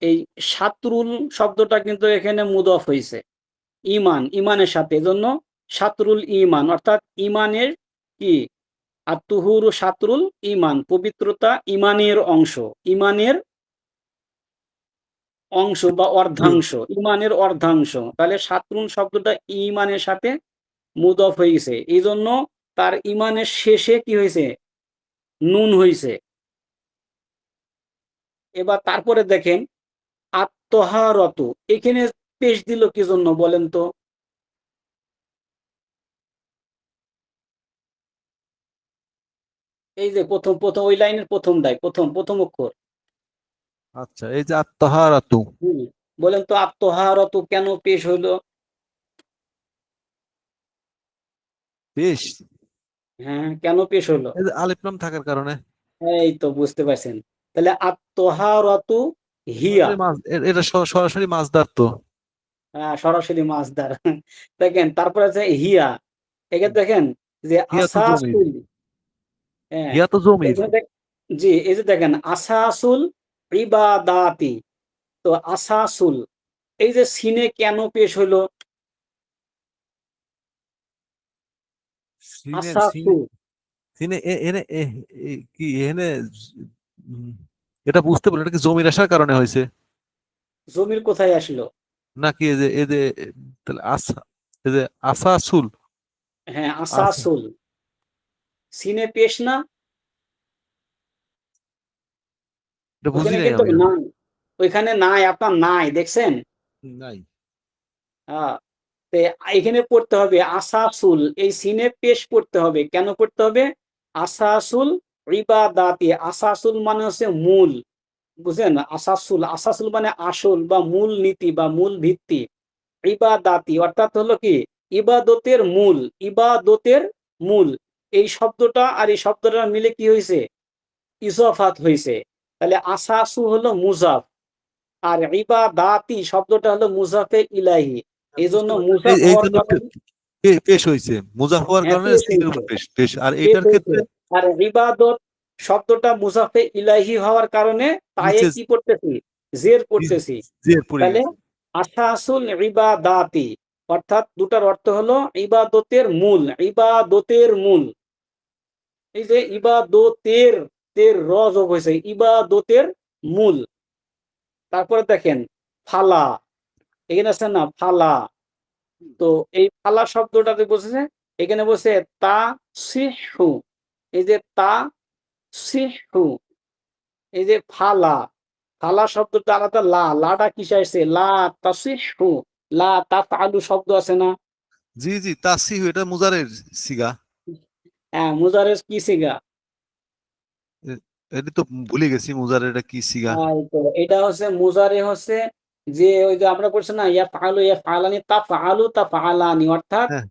এই সাতরুল শব্দটা কিন্তু এখানে মুদফ হয়েছে ইমান, ইমানের সাথে, এজন্য সাতরুল ইমান, অর্থাৎ ইমানের কি, আত্তুহুরু সাতরুল ইমান, পবিত্রতা ইমানের অংশ, ইমানের অংশ বা জি। অর্ধাংশ, ইমানের অর্ধাংশ। তাহলে সাতরুল শব্দটা ইমানের সাথে মুদফ হয়ে গেছে, এই জন্য তার ইমানের শেষে কি হয়েছে, নুন হয়েছে। এবার তারপরে দেখেন আত্মহারত, এখানে পেশ দিল কি জন্য বলেন তো? এই যে প্রথম প্রথম ওই লাইনের প্রথম দায়, প্রথম প্রথম অক্ষর। আচ্ছা, এই যে আত্মাহারাতু, হুম, বলেন তো আত্মহারত কেন পেশ হইলো? বেশ। হ্যাঁ, কেন পেশ হলো? এই যে আলিফ লাম থাকার কারণে। এই তো বুঝতে পারছেন। তাহলে আত্মহারত হিয়া, সরাসরি মাছ, এটা সরাসরি মাছদার তো। সরাসরি মাসদার। দেখেন তারপরে আছে হিয়া, এখানে দেখেন যে হিয়া তো জমির, আসাসুল, হ্যাঁ, হিয়া তো জমির। এখানে জি, এই যে দেখেন আসাসুল ইবাদাতি, তো আসাসুল, এই যে সিনে কেন পেশ হলো? সিনে সিনে আসাসুল, সিনে এনে কি এনে, উম, এটা বুঝতে পারলো, এটা কি জমির আসার কারণে হয়েছে জমির কোথায় আসলো? নাকি এই যে তাহলে এই যে আসাসুল, হ্যাঁ, আসা, আসাসুল, সিনে পেশ না, এটা বুঝি ওইখানে নাই কিন্তু আমি। নাই, ওইখানে নাই, আপনার নাই দেখছেন। নাই। হ্যাঁ, তে এখানে পড়তে হবে আসাসুল, এই সিনে পেশ পড়তে হবে, কেন পড়তে হবে? আসাসুল ইবাদাতি, আসাসুল মানে হচ্ছে মূল, বুঝলেন? আসাসুল, আসাসুল মানে আসল বা মূল নীতি বা মূল ভিত্তি। ইবাদাতি অর্থাৎ হলো কি, ইবাদতের মূল, ইবাদতের মূল। এই শব্দটা আর এই শব্দটা মিলে কি হয়েছে, ইজফাত হয়েছে। তাহলে আসাসু হলো মুজাফ, আর ইবাদাতি শব্দটা হলো মুজাফে ইলাহি, এই জন্য বুঝতে পারলাম, মুজাফ এই হওয়ার জন্য কারণে পেশ হয়েছে, মুজাফ হওয়ার হ্যাঁ কারণে পেশ সিনের হয়েছে, উপর পেশ পেশ, আর পেশ এইটার হয়েছে। ক্ষেত্রে আর ইবাদত শব্দটা মুজাফে ইলাহি হওয়ার কারণে তায়ে নিচে কি পড়তেছি, জের পড়তেছি। জের পড়ে তাহলে গেছে। আসাসুল ইবাদাতি, অর্থাৎ দুটার অর্থ হলো ইবাদতের মূল, ইবাদতের মূল। এই যে ইবাদতের, তের র যোগ হয়েছে, ইবাদতের মূল। তারপরে দেখেন ফালা, এখানে আছে না ফালা, তো এই ফালা শব্দটাতে বসেছে, এখানে বসে তা সিহু, এই যে তা সিহু, এই যে ফালা, ফালা শব্দটা আলাদা, লা, লাটা কিসে আসছে, লা তাসিহু, লা তাফআলু শব্দ আছে না, জি জি, তাসিহু এটা মুজারের সিগা। হ্যাঁ, মুজারের কি সিগা? এটা তো ভুলে গেছি মুজারের এটা কি সিগা। তো এটা হচ্ছে মুজারে হচ্ছে যে ওই যে আমরা বলছি না ইয়া ফাআলু ইয়া ফাআলানি তা ফাআলু তা ফাআলানি, অর্থাৎ হ্যাঁ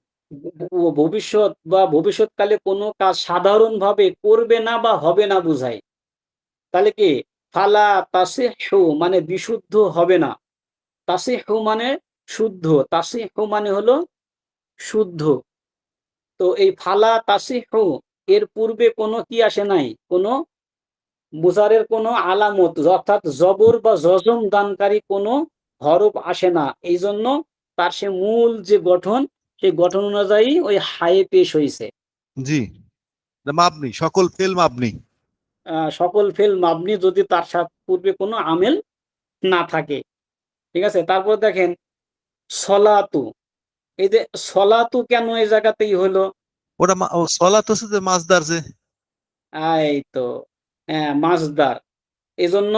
ভবিষ্যৎ বা ভবিষ্যৎকালে কোনো কাজ সাধারণভাবে করবে না বা হবে না বোঝায়। তাহলে কি ফালা তাসিহু মানে বিশুদ্ধ হবে না, তাসিহু মানে শুদ্ধ, তাসিহু মানে হলো শুদ্ধ। তো এই ফালা তাসিহু এর পূর্বে কোনো কি আসে নাই, কোনো মুজারের কোনো আলামত অর্থাৎ জবর বা জজম দানকারী কোনো হরফ আসে না, এই জন্য তার সে মূল যে গঠন সেই গঠন অনুযায়ী ওই হায়ে পেশ হয়েছে। জি, এটা মাবনি, সকল ফেল মাবনি। সকল ফেল মাবনি যদি তার সাথে পূর্বে কোনো আমেল না থাকে। ঠিক আছে, তারপর দেখেন সলাতু, এই যে সলাতু কেন এই জায়গাতেই হলো? ওটা সলাত হচ্ছে যে মাসদার যে। এই তো, হ্যাঁ, মাসদার, এই জন্য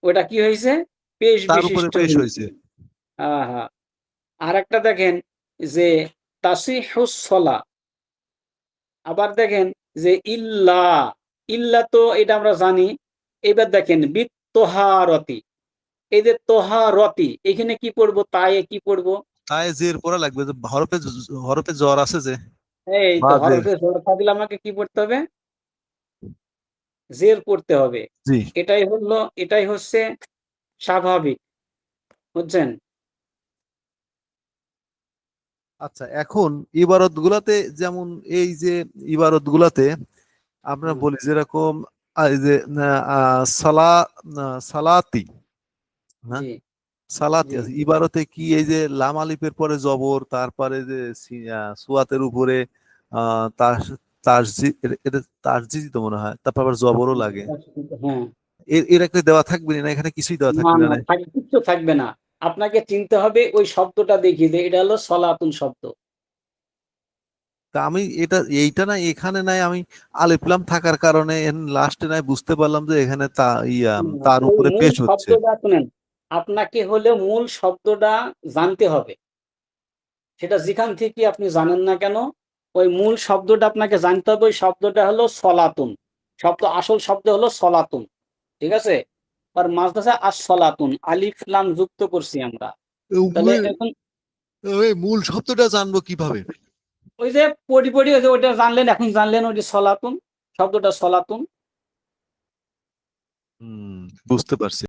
ওটা কি হয়েছে, পেশ তার উপরে বিশিষ্ট পেশ হয়েছে। হয়েছে। হ্যাঁ। আর একটা দেখেন যে তাসিহুস সলা, আবার দেখেন যে ইল্লা, ইল্লা তো এটা আমরা জানি। এবার দেখেন বিত্তহারতি, এই যে তোহারতি এখানে কি পড়বো, তায়ে কি পড়বো? তাই জের পড়া লাগবে, যে হরফে হরফে জ্বর আছে যে। এই বা তো জের। হরফে জোর থাকলে আমাকে কি পড়তে হবে, জের পড়তে হবে। জি। এটাই হচ্ছে স্বাভাবিক, বুঝছেন? আচ্ছা, এখন ইবারত গুলাতে যেমন এই যে ইবারত গুলাতে আমরা হুম, বলি যেরকম এই যে সালা সালাতি, হ্যাঁ, জি সালাতি জি আছে ইবারতে কি এই যে লাম আলিফের পরে জবর, তারপরে যে সুয়াতের উপরে তার তাসজি, এটা তাসজি তো মনে হয়, তারপর আবার জবরও লাগে। হ্যাঁ, এর একটা দেওয়া থাকবে না, এখানে কিছুই দেওয়া না থাকবে না না, কিচ্ছু থাকবে না। আপনাকে চিনতে হবে ওই শব্দটা দেখিয়ে যে এটা হলো সলাতুন শব্দ। তা আমি এটা এইটা না এখানে নাই, আমি আলিফলাম থাকার কারণে লাস্টে নাই বুঝতে পারলাম যে এখানে তার ওই উপরে মূল পেশ হচ্ছে। শব্দটা শুনেন, আপনাকে হলে মূল শব্দটা জানতে হবে। সেটা যেখান থেকে আপনি জানেন না কেন, ওই মূল শব্দটা আপনাকে জানতে হবে। ওই শব্দটা হলো সলাতুন, আসল শব্দ হলো সলাতুন। ঠিক আছে, আর মাঝখানে আর সলাতুন আলিফ লাম যুক্ত করছি আমরা। তাহলে এখন ওই মূল শব্দটা জানবো কিভাবে? ওই যে পড়ি পড়ি ওই যে ওইটা জানলেন, এখন জানলেন ওই যে সলাতুন শব্দটা সলাতুন। হুম, বুঝতে পারছি।